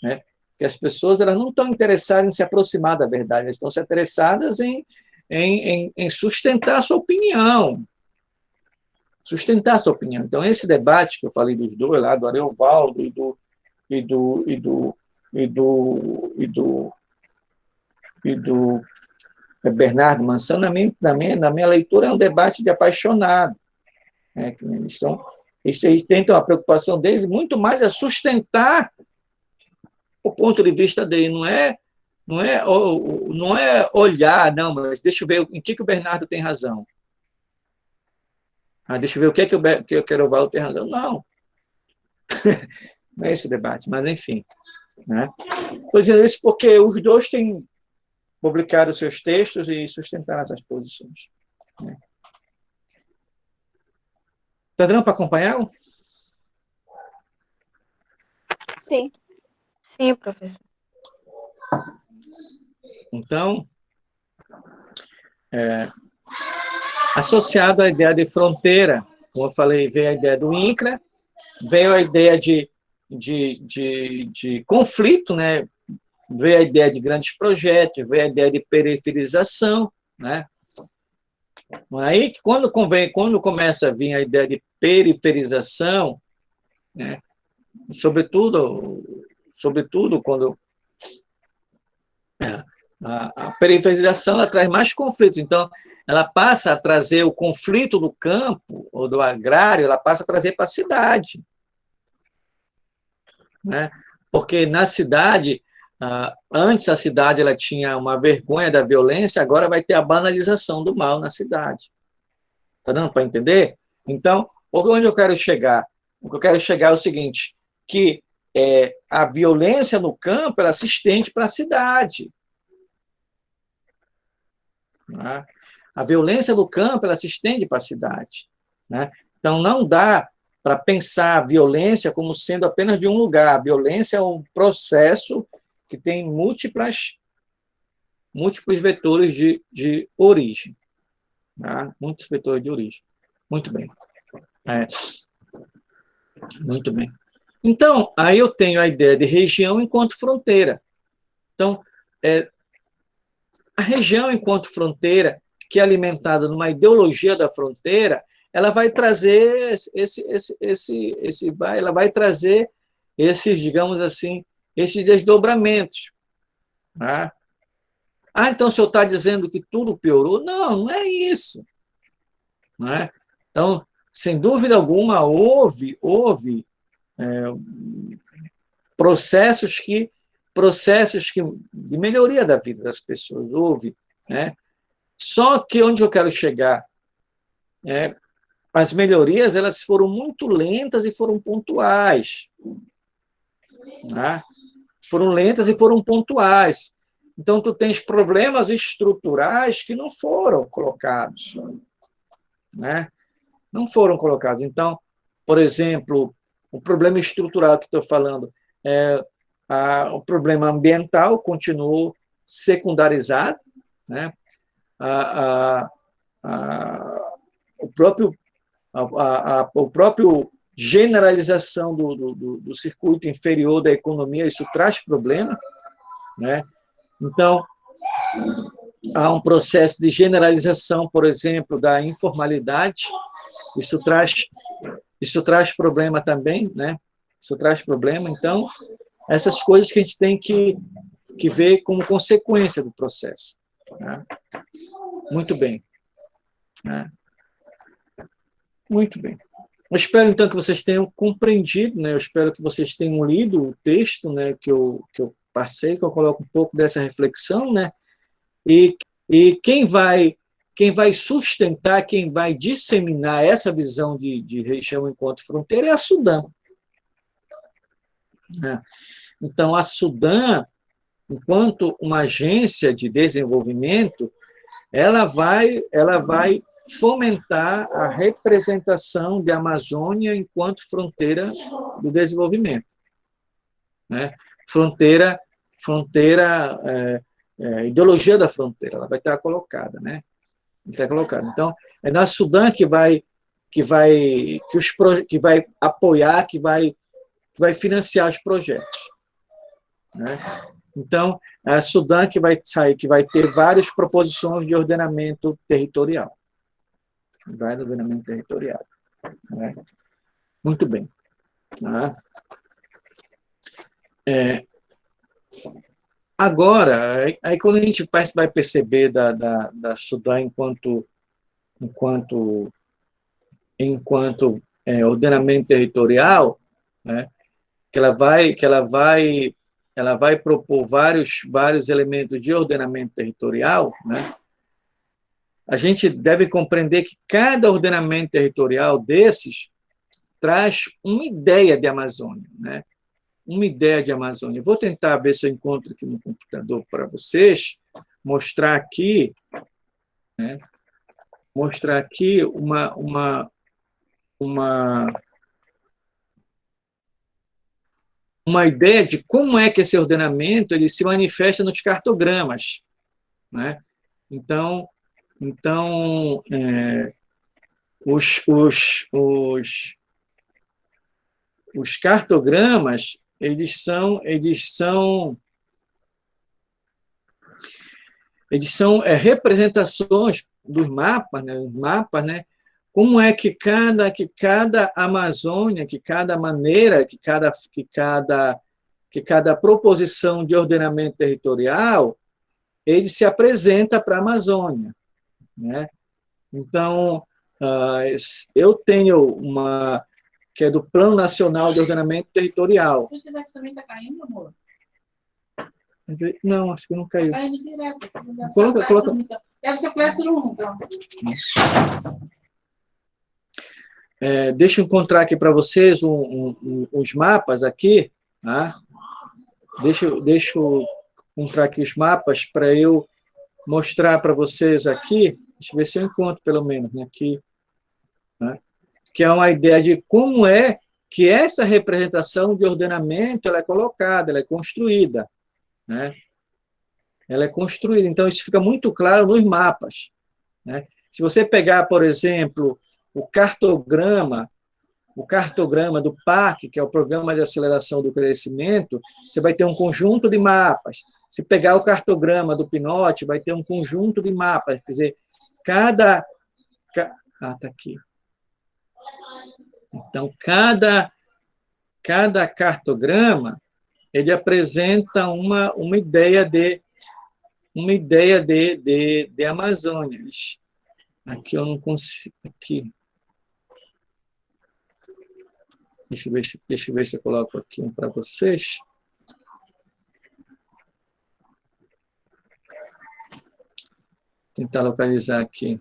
Speaker 1: Né? Que as pessoas elas não estão interessadas em se aproximar da verdade, elas estão interessadas em sustentar a sua opinião. Sustentar a sua opinião. Então, esse debate que eu falei dos dois, lá, do Ariovaldo e do Bernardo Mansano, na minha leitura, é um debate de apaixonado. Né? Eles tentam, a preocupação deles muito mais é sustentar o ponto de vista dele, não é olhar, não, mas deixa eu ver em que o Bernardo tem razão. Deixa eu ver o que o Ariovaldo tem razão. Não. Não é esse o debate, mas enfim. Né? Estou dizendo isso porque os dois têm publicado seus textos e sustentaram essas posições. Né? Está dando para acompanhar?
Speaker 2: Sim.
Speaker 5: Sim, professor.
Speaker 1: Então, associado à ideia de fronteira, como eu falei, veio a ideia do INCRA, veio a ideia de conflito, né? Veio a ideia de grandes projetos, veio a ideia de periferização, né? Aí, quando começa a vir a ideia de periferização, né? sobretudo quando a periferização ela traz mais conflitos. Então, ela passa a trazer o conflito do campo ou do agrário, ela passa a trazer para a cidade. Né? Porque na cidade, antes a cidade ela tinha uma vergonha da violência, agora vai ter a banalização do mal na cidade. Está dando para entender? Então, onde eu quero chegar? O que eu quero chegar é o seguinte, que a violência no campo ela se estende para a cidade. Né? A violência do campo ela se estende para a cidade. Né? Então, não dá para pensar a violência como sendo apenas de um lugar. A violência é um processo que tem múltiplos vetores de origem. Tá? Muitos vetores de origem. Muito bem. Muito bem. Então, aí eu tenho a ideia de região enquanto fronteira. Então, a região enquanto fronteira, que é alimentada numa ideologia da fronteira, ela vai trazer ela vai trazer esses, digamos assim, esses desdobramentos. Tá? Então o senhor está dizendo que tudo piorou? Não, não é isso. Não é? Então, sem dúvida alguma, houve processos de melhoria da vida das pessoas, houve. Né? Só que onde eu quero chegar as melhorias elas foram muito lentas e foram pontuais. Né? Foram lentas e foram pontuais. Então, tu tens problemas estruturais que não foram colocados. Né? Não foram colocados. Então, por exemplo, o problema estrutural que estou falando, o problema ambiental continuou secundarizado. Né? O próprio generalização do circuito inferior da economia, isso traz problema. Né? Então, há um processo de generalização, por exemplo, da informalidade, isso traz problema também, né? Isso traz problema. Então, essas coisas que a gente tem que ver como consequência do processo. Né? Muito bem. Né? Muito bem. Eu espero, então, que vocês tenham compreendido, né? Eu espero que vocês tenham lido o texto, né, que eu passei, que eu coloco um pouco dessa reflexão, né? E quem vai sustentar, quem vai disseminar essa visão de região enquanto fronteira é a Sudam. Né? Então, a Sudam, enquanto uma agência de desenvolvimento, ela vai fomentar a representação de Amazônia enquanto fronteira do desenvolvimento. Né? Ideologia da fronteira, ela vai estar colocada. Né? Então, é na Sudam que vai apoiar, que vai financiar os projetos. Né? Então, é a Sudam que vai ter várias proposições de ordenamento territorial. Né? Muito bem. Tá? Agora, aí quando a gente vai perceber da Sudam enquanto ordenamento territorial, né, que ela vai propor vários elementos de ordenamento territorial, né, a gente deve compreender que cada ordenamento territorial desses traz uma ideia de Amazônia. Né? uma ideia de Amazônia. Vou tentar ver se eu encontro aqui no computador para vocês, mostrar aqui, né? Mostrar aqui uma ideia de como é que esse ordenamento ele se manifesta nos cartogramas, né? Então, os cartogramas representações dos mapas, né? Os mapas, né? Como é que cada Amazônia, que cada maneira, que cada proposição de ordenamento territorial, ele se apresenta para a Amazônia, né? Então, eu tenho uma que é do Plano Nacional de Ordenamento Territorial.
Speaker 6: O internet também está caindo, amor?
Speaker 1: Não, acho que não caiu.
Speaker 6: Está caindo direto.
Speaker 1: Coloca.
Speaker 6: Deve ser Classroom, então.
Speaker 1: Deixa eu encontrar aqui para vocês os mapas aqui. Tá? Deixa eu encontrar aqui os mapas para eu mostrar para vocês aqui. Deixa eu ver se eu encontro, pelo menos, né, aqui. Né? Que é uma ideia de como é que essa representação de ordenamento ela é colocada, ela é construída. Né? Ela é construída. Então, isso fica muito claro nos mapas. Né? Se você pegar, por exemplo, o cartograma do PAC, que é o Programa de Aceleração do Crescimento, você vai ter um conjunto de mapas. Se pegar o cartograma do PNOT, vai ter um conjunto de mapas. Quer dizer, está aqui. Então, cada cartograma ele apresenta uma ideia de Amazônia. Aqui eu não consigo. Aqui. Deixa eu ver se eu coloco aqui um para vocês. Tentar localizar aqui.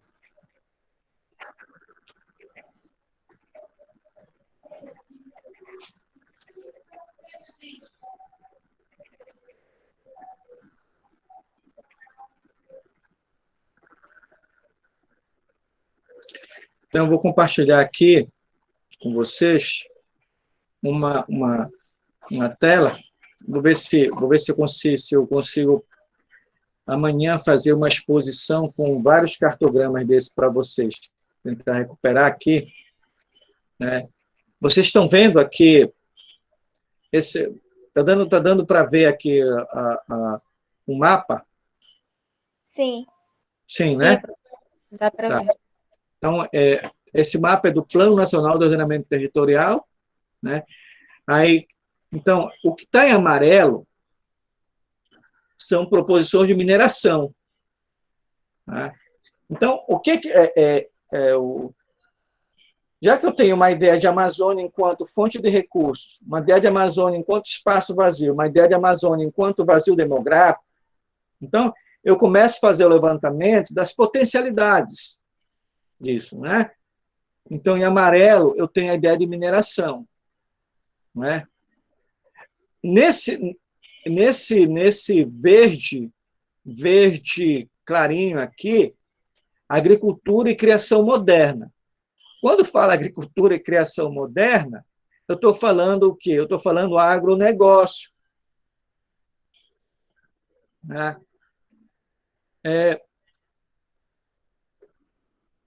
Speaker 1: Então, eu vou compartilhar aqui com vocês uma tela. Vou ver se eu consigo amanhã fazer uma exposição com vários cartogramas desses para vocês. Tentar recuperar aqui. Né? Vocês estão vendo aqui, está dando para ver aqui o mapa?
Speaker 2: Sim.
Speaker 1: Sim, né?
Speaker 5: Dá para ver.
Speaker 1: Então, esse mapa é do Plano Nacional de Ordenamento Territorial. Né? Então, o que está em amarelo são proposições de mineração. Tá? Então, o que já que eu tenho uma ideia de Amazônia enquanto fonte de recursos, uma ideia de Amazônia enquanto espaço vazio, uma ideia de Amazônia enquanto vazio demográfico, então, eu começo a fazer o levantamento das potencialidades disso. Né? Então, em amarelo, eu tenho a ideia de mineração. Né? Nesse verde clarinho aqui, agricultura e criação moderna. Quando falo agricultura e criação moderna, eu estou falando o quê? Eu estou falando agronegócio. Né?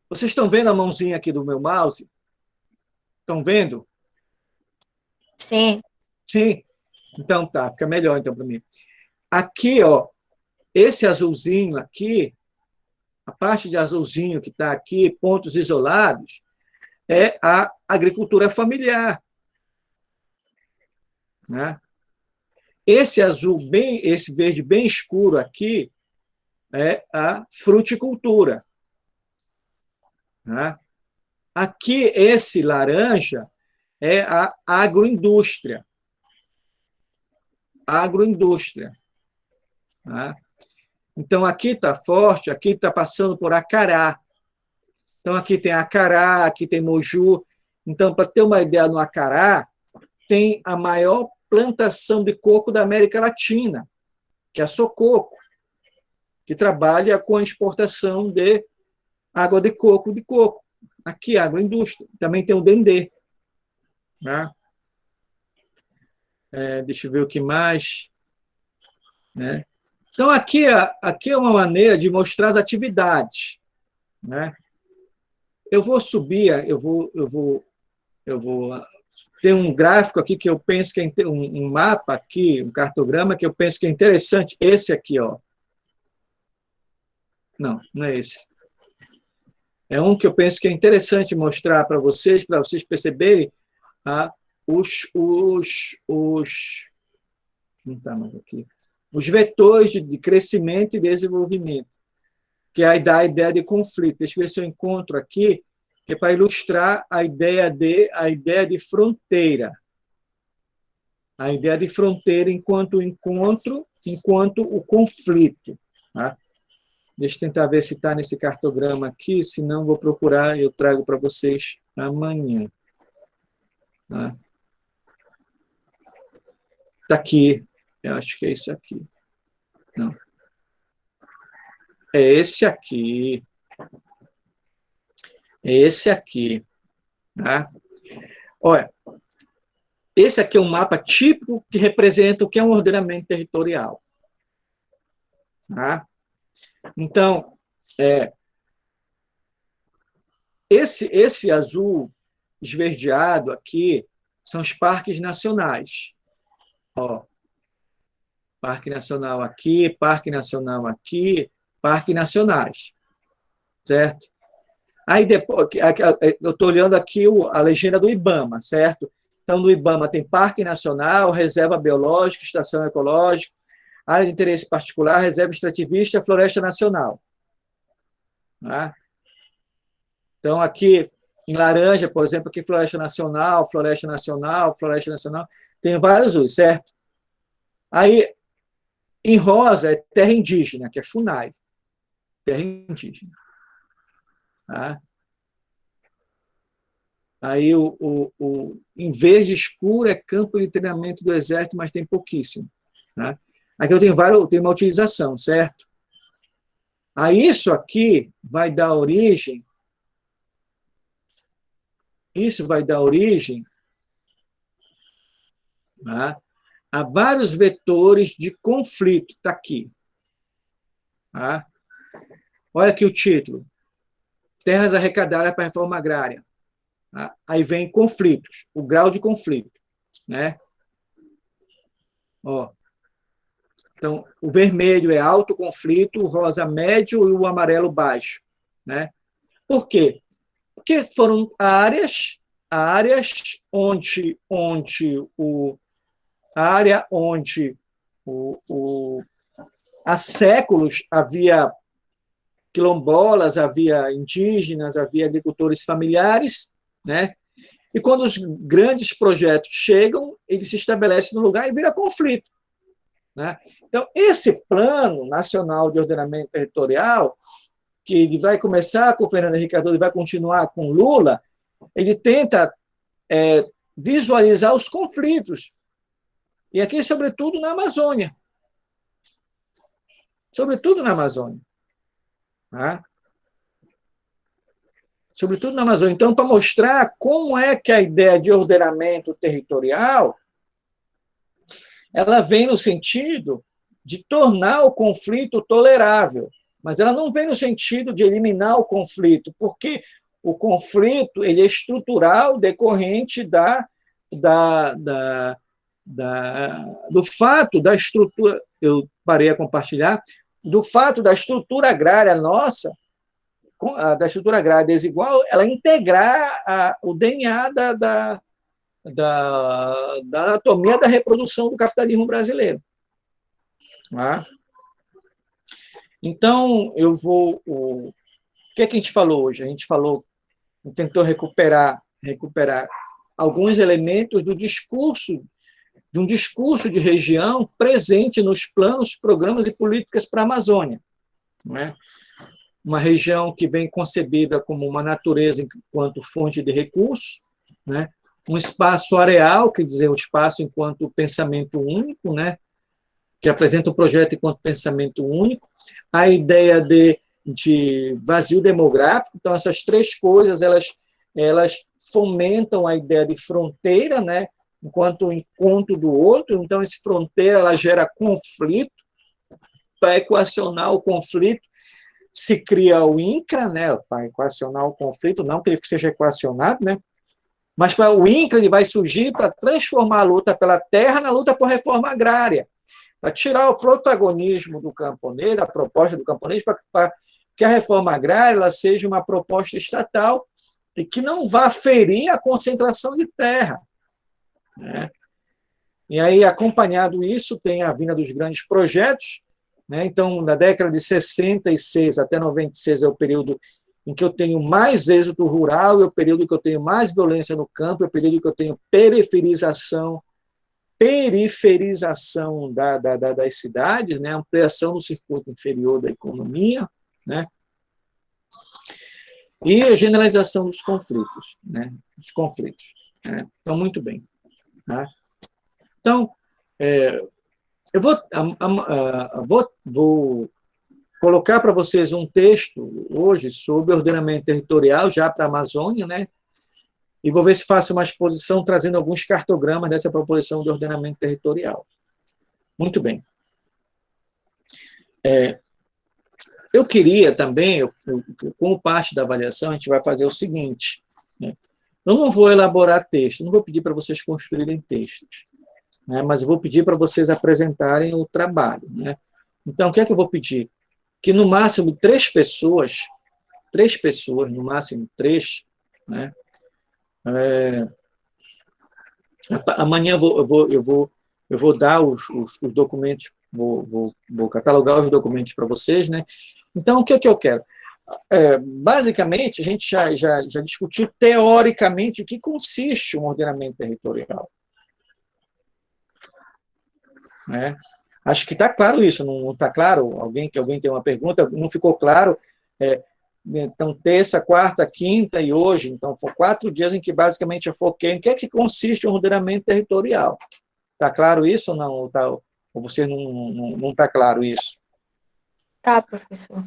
Speaker 1: Vocês estão vendo a mãozinha aqui do meu mouse? Estão vendo?
Speaker 5: Sim.
Speaker 1: Sim? Então tá, fica melhor então para mim. Aqui, ó, esse azulzinho aqui, a parte de azulzinho que está aqui, pontos isolados, é a agricultura familiar. Né? Esse verde bem escuro aqui é a fruticultura. Né? Aqui, esse laranja é a agroindústria. Tá? Então, aqui está forte, aqui está passando por Acará. Então, aqui tem Acará, aqui tem Moju. Então, para ter uma ideia, no Acará, tem a maior plantação de coco da América Latina, que é a Sococo, que trabalha com a exportação de água de coco. Aqui, agroindústria. Também tem o Dendê. Né? Deixa eu ver o que mais. Né? Então, aqui é uma maneira de mostrar as atividades. Né? Eu vou subir, eu vou ter um gráfico aqui que eu penso que é um mapa aqui, um cartograma que eu penso que é interessante. Esse aqui, ó. Não é esse. É um que eu penso que é interessante mostrar para vocês perceberem não tá mais aqui, os vetores de crescimento e desenvolvimento, que é a ideia de conflito. Deixa eu ver se eu encontro aqui, que é para ilustrar a ideia de fronteira. A ideia de fronteira enquanto encontro, enquanto o conflito. Tá? Deixa eu tentar ver se está nesse cartograma aqui, se não vou procurar e eu trago para vocês amanhã. Tá? Está aqui, eu acho que é isso aqui. Não. É esse aqui. É esse aqui. Tá? Olha, esse aqui é um mapa típico que representa o que é um ordenamento territorial. Tá? Então, esse azul esverdeado aqui são os parques nacionais. Ó, Parque Nacional aqui, Parque Nacional aqui, Parques Nacionais. Certo? Aí depois, eu estou olhando aqui a legenda do IBAMA, certo? Então, no IBAMA tem Parque Nacional, Reserva Biológica, Estação Ecológica, Área de Interesse Particular, Reserva Extrativista, Floresta Nacional. Tá? Então, aqui em laranja, por exemplo, aqui Floresta Nacional, Floresta Nacional, Floresta Nacional, tem vários usos, certo? Aí, em rosa, é terra indígena, que é FUNAI. Terra indígena. Tá? Aí, em verde escuro, é campo de treinamento do Exército, mas tem pouquíssimo. Tá? Aqui eu tenho uma utilização, certo? Aí, isso aqui vai dar origem. Isso vai dar origem, tá, a vários vetores de conflito. Está aqui. Tá? Olha aqui o título. Terras arrecadadas para a reforma agrária. Tá? Aí vem conflitos, o grau de conflito. Né? Ó. Então, o vermelho é alto conflito, o rosa médio e o amarelo baixo. Né? Por quê? Porque foram áreas onde há séculos havia quilombolas, havia indígenas, havia agricultores familiares, né? E quando os grandes projetos chegam, eles se estabelecem no lugar e vira conflito. Né? Então, esse Plano Nacional de Ordenamento Territorial, que ele vai começar com o Fernando Henrique Cardoso e vai continuar com Lula, ele tenta visualizar os conflitos. E aqui, sobretudo, na Amazônia. Sobretudo na Amazônia. Tá? Sobretudo na Amazônia. Então, para mostrar como é que a ideia de ordenamento territorial ela vem no sentido de tornar o conflito tolerável, mas ela não vem no sentido de eliminar o conflito, porque o conflito ele é estrutural, decorrente do fato da estrutura, eu parei a compartilhar, do fato da estrutura agrária nossa, da estrutura agrária desigual, ela integrar o DNA da anatomia da reprodução do capitalismo brasileiro. Tá? Então, o que é que a gente falou hoje? A gente tentou recuperar alguns elementos de um discurso de região presente nos planos, programas e políticas para a Amazônia. Não é? Uma região que vem concebida como uma natureza enquanto fonte de recursos, né? um espaço areal, quer dizer, o espaço enquanto pensamento único, né? Que apresenta o projeto enquanto pensamento único, a ideia de vazio demográfico. Então, essas três coisas, elas fomentam a ideia de fronteira, né? Enquanto encontro do outro. Então, essa fronteira ela gera conflito. Para equacionar o conflito, se cria o INCRA, né? Para equacionar o conflito, não que ele seja equacionado, né? Mas para o INCRA ele vai surgir para transformar a luta pela terra na luta por reforma agrária, para tirar o protagonismo do camponês, da proposta do camponês, para que a reforma agrária ela seja uma proposta estatal e que não vá ferir a concentração de terra, né? E aí, acompanhado isso, tem a vinda dos grandes projetos, né? Então, da década de 66 até 96 é o período em que eu tenho mais êxodo rural, é o período em que eu tenho mais violência no campo, é o período em que eu tenho periferização das cidades, né? Ampliação do circuito inferior da economia, né? E a generalização dos conflitos, né? Os conflitos, né? Então, muito bem, tá? Então, eu vou colocar para vocês um texto hoje sobre ordenamento territorial, já para a Amazônia, né? E vou ver se faço uma exposição trazendo alguns cartogramas dessa proposição de ordenamento territorial. Muito bem. Eu queria também, como parte da avaliação, a gente vai fazer o seguinte, né? Eu não vou elaborar texto, não vou pedir para vocês construírem textos, né? Mas eu vou pedir para vocês apresentarem o trabalho, né? Então, o que é que eu vou pedir? Que no máximo três pessoas, no máximo três, né? Amanhã eu vou dar os documentos, vou catalogar os documentos para vocês, né? Então, o que é que eu quero? Basicamente, a gente já discutiu teoricamente o que consiste um ordenamento territorial, né? Acho que está claro isso, não está claro? Alguém tem uma pergunta? Não ficou claro? Então, terça, quarta, quinta e hoje, então, foram 4 dias em que basicamente eu foquei em que é que consiste um ordenamento territorial. Está claro isso ou não? Ou você não está claro isso?
Speaker 5: Tá, professor.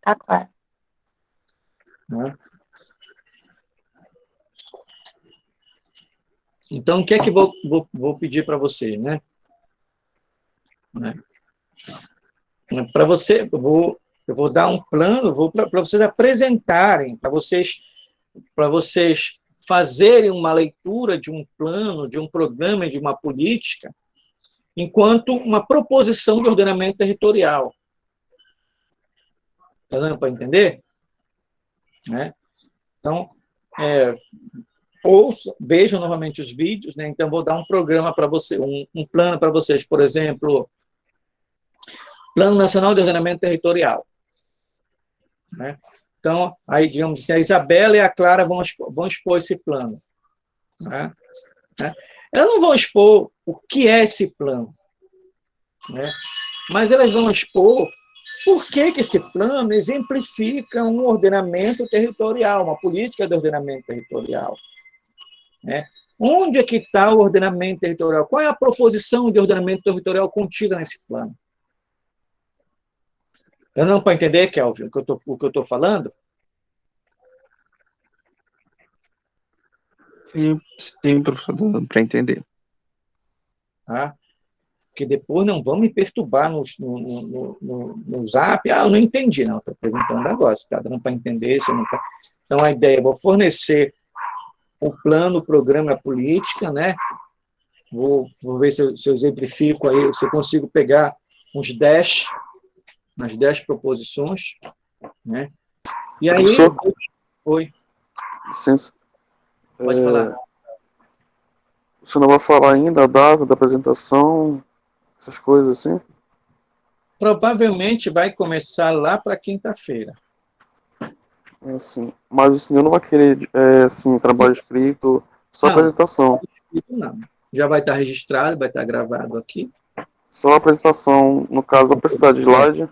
Speaker 5: Tá claro.
Speaker 1: Né? Então, o que é que vou pedir para você, né? Para você, eu vou dar um plano, para vocês apresentarem, para vocês fazerem uma leitura de um plano, de um programa, de uma política, enquanto uma proposição de ordenamento territorial. Está dando para entender? Né? Então, vejam novamente os vídeos, né? Então, vou dar um programa para você, um plano para vocês, por exemplo, Plano Nacional de Ordenamento Territorial, né? Então, aí, digamos assim, a Isabela e a Clara vão expor esse plano, né? Elas não vão expor o que é esse plano, né? Mas elas vão expor por que esse plano exemplifica um ordenamento territorial, uma política de ordenamento territorial, né? Onde é que está o ordenamento territorial? Qual é a proposição de ordenamento territorial contida nesse plano? Não para entender, Kelvin, o que eu estou falando?
Speaker 3: Sim, professor, para entender.
Speaker 1: Tá? Porque depois não vão me perturbar no zap. Eu não entendi, não. Estou perguntando agora, se está dando para entender, se não está. Então, a ideia, vou fornecer o plano, o programa, a política, né? Vou ver se eu exemplifico aí, se eu consigo pegar umas 10 proposições, né? E aí...
Speaker 3: Professor?
Speaker 1: Oi.
Speaker 3: Licença.
Speaker 1: Pode falar.
Speaker 3: O senhor não vai falar ainda a data da apresentação, essas coisas assim?
Speaker 1: Provavelmente vai começar lá para quinta-feira.
Speaker 3: Assim, mas o senhor não vai querer, assim, trabalho escrito, só apresentação.
Speaker 1: Não. Já vai estar registrado, vai estar gravado aqui.
Speaker 3: Só a apresentação, no caso, vai precisar de slide?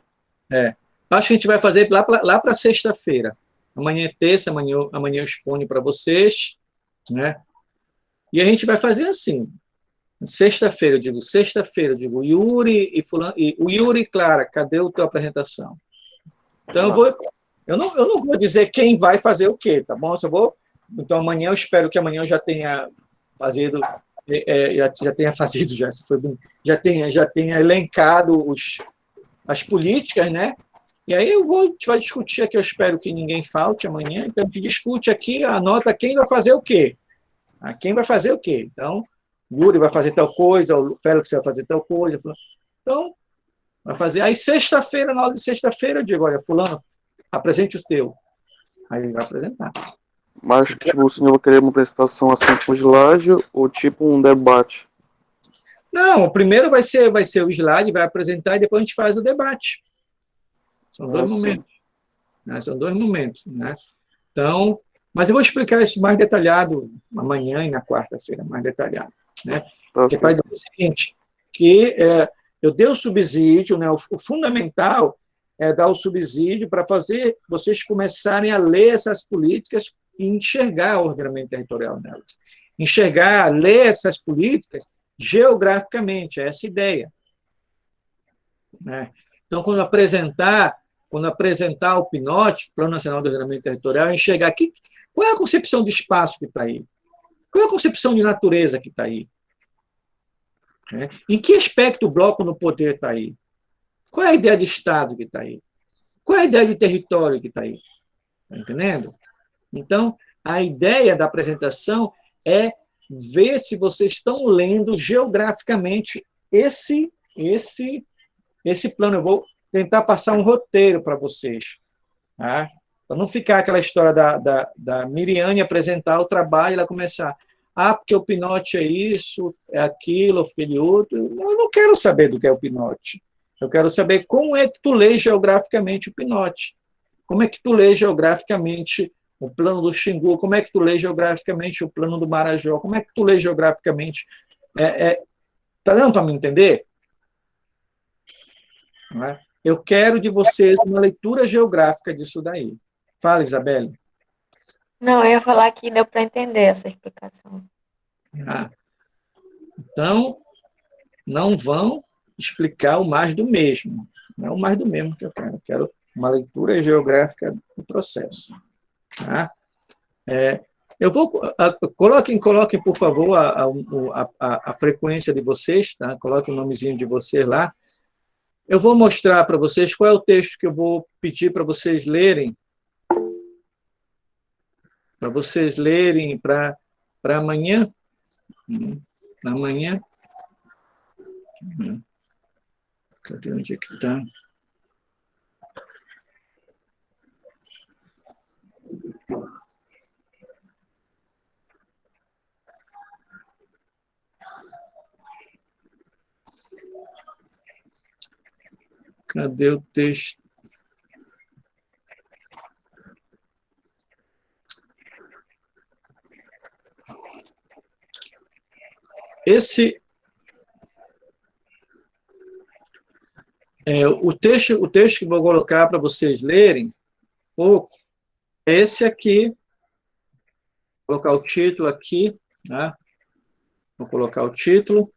Speaker 1: Acho que a gente vai fazer lá para sexta-feira. Amanhã é terça, amanhã eu exponho para vocês, né? E a gente vai fazer assim. Sexta-feira, eu digo, Yuri e fulano, o Yuri e Clara, cadê a tua apresentação? Então, eu não vou dizer quem vai fazer o quê, tá bom? Então, amanhã, eu espero que amanhã eu já tenha fazido, já tenha elencado as políticas, né? E aí a gente vai discutir aqui, eu espero que ninguém falte amanhã, então a gente discute aqui, anota quem vai fazer o quê. Quem vai fazer o quê? Então, Yuri vai fazer tal coisa, o Félix vai fazer tal coisa. Então, vai fazer. Aí, sexta-feira, na aula de sexta-feira, eu digo, olha, fulano, apresente o teu. Aí ele vai apresentar.
Speaker 3: Mas, tipo, o senhor vai querer uma apresentação assim com slide ou tipo um debate?
Speaker 1: Não, o primeiro vai ser o slide, vai apresentar e depois a gente faz o debate. São dois momentos. Né? São 2 momentos. Né? Então, mas eu vou explicar isso mais detalhado amanhã e na quarta-feira, mais detalhado. Né? Porque para dizer o seguinte, que eu dei o subsídio, né? O fundamental é dar o subsídio para fazer vocês começarem a ler essas políticas e enxergar o ordenamento territorial nelas. Ler essas políticas geograficamente, é essa a ideia. Né? Então, quando apresentar o PNOT, Plano Nacional de Ordenamento Territorial, enxergar aqui, qual é a concepção de espaço que está aí? Qual é a concepção de natureza que está aí? Em que aspecto o bloco no poder está aí? Qual é a ideia de Estado que está aí? Qual é a ideia de território que está aí? Está entendendo? Então, a ideia da apresentação é ver se vocês estão lendo geograficamente esse plano. Eu vou tentar passar um roteiro para vocês. Tá? Para não ficar aquela história da Miriane apresentar o trabalho e ela começar, porque o PNOT é isso, é aquilo, aquele outro. Eu não quero saber do que é o PNOT. Eu quero saber como é que tu lê geograficamente o PNOT. Como é que tu lê geograficamente o plano do Xingu? Como é que tu lê geograficamente o plano do Marajó? Como é que tu lê geograficamente? Tá dando para me entender? Não é? Eu quero de vocês uma leitura geográfica disso daí. Fala, Isabelle.
Speaker 5: Não, eu ia falar que deu para entender essa explicação.
Speaker 1: Então, não vão explicar o mais do mesmo. Não é o mais do mesmo que eu quero. Eu quero uma leitura geográfica do processo. Tá? Coloquem, por favor, a frequência de vocês, tá? Coloquem o nomezinho de vocês lá. Eu vou mostrar para vocês qual é o texto que eu vou pedir para vocês lerem. Para vocês lerem para amanhã. Amanhã. Cadê onde é que está? Cadê o texto? O texto que vou colocar para vocês lerem pouco, é esse aqui. Vou colocar o título aqui. Né? Vou colocar o título.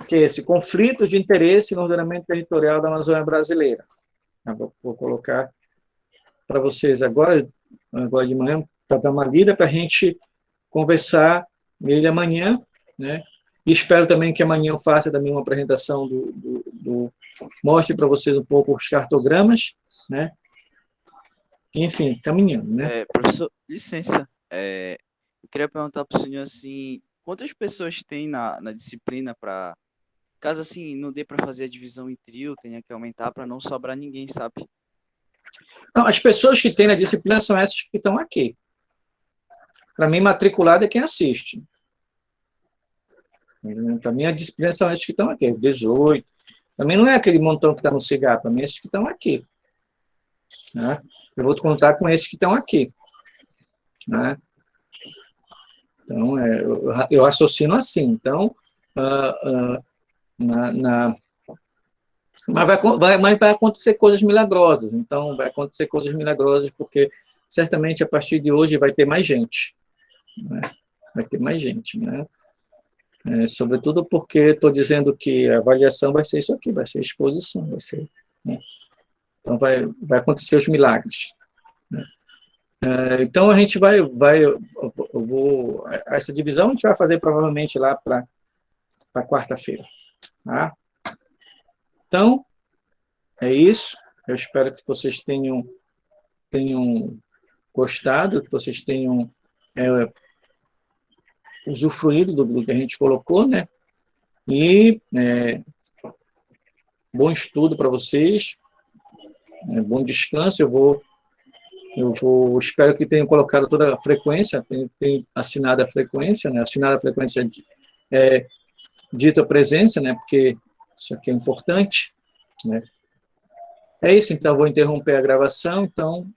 Speaker 1: Que é esse, conflitos de interesse no ordenamento territorial da Amazônia Brasileira. Vou colocar para vocês agora de manhã, para dar uma lida, para a gente conversar nele amanhã, né? E espero também que amanhã eu faça também uma apresentação mostre para vocês um pouco os cartogramas, né? Enfim, caminhando, né?
Speaker 7: Professor, licença, eu queria perguntar para o senhor, assim, quantas pessoas tem na disciplina para, caso assim, não dê para fazer a divisão em trio, tenha que aumentar para não sobrar ninguém, sabe?
Speaker 1: Não, as pessoas que tem na disciplina são essas que estão aqui. Para mim, matriculado é quem assiste. Para mim, a disciplina são esses que estão aqui, 18. Também não é aquele montão que está no cigarro, para mim, esses que estão aqui. Né? Eu vou contar com esses que estão aqui. Né? Então, eu raciocino assim. Então, mas vai acontecer coisas milagrosas. Então, vai acontecer coisas milagrosas, porque certamente a partir de hoje vai ter mais gente. né? Vai ter mais gente, né? Sobretudo porque estou dizendo que a avaliação vai ser isso aqui, vai ser exposição, vai ser, né? Então vai acontecer os milagres, né? Então a gente essa divisão a gente vai fazer provavelmente lá para quarta-feira, tá? Então é isso. Eu espero que vocês tenham gostado, que vocês tenham usufruído do que a gente colocou, né? E bom estudo para vocês, bom descanso. Espero que tenham colocado toda a frequência, tenham assinado a frequência, né? Assinado a frequência dita presença, né? Porque isso aqui é importante, né? É isso, então vou interromper a gravação. Então,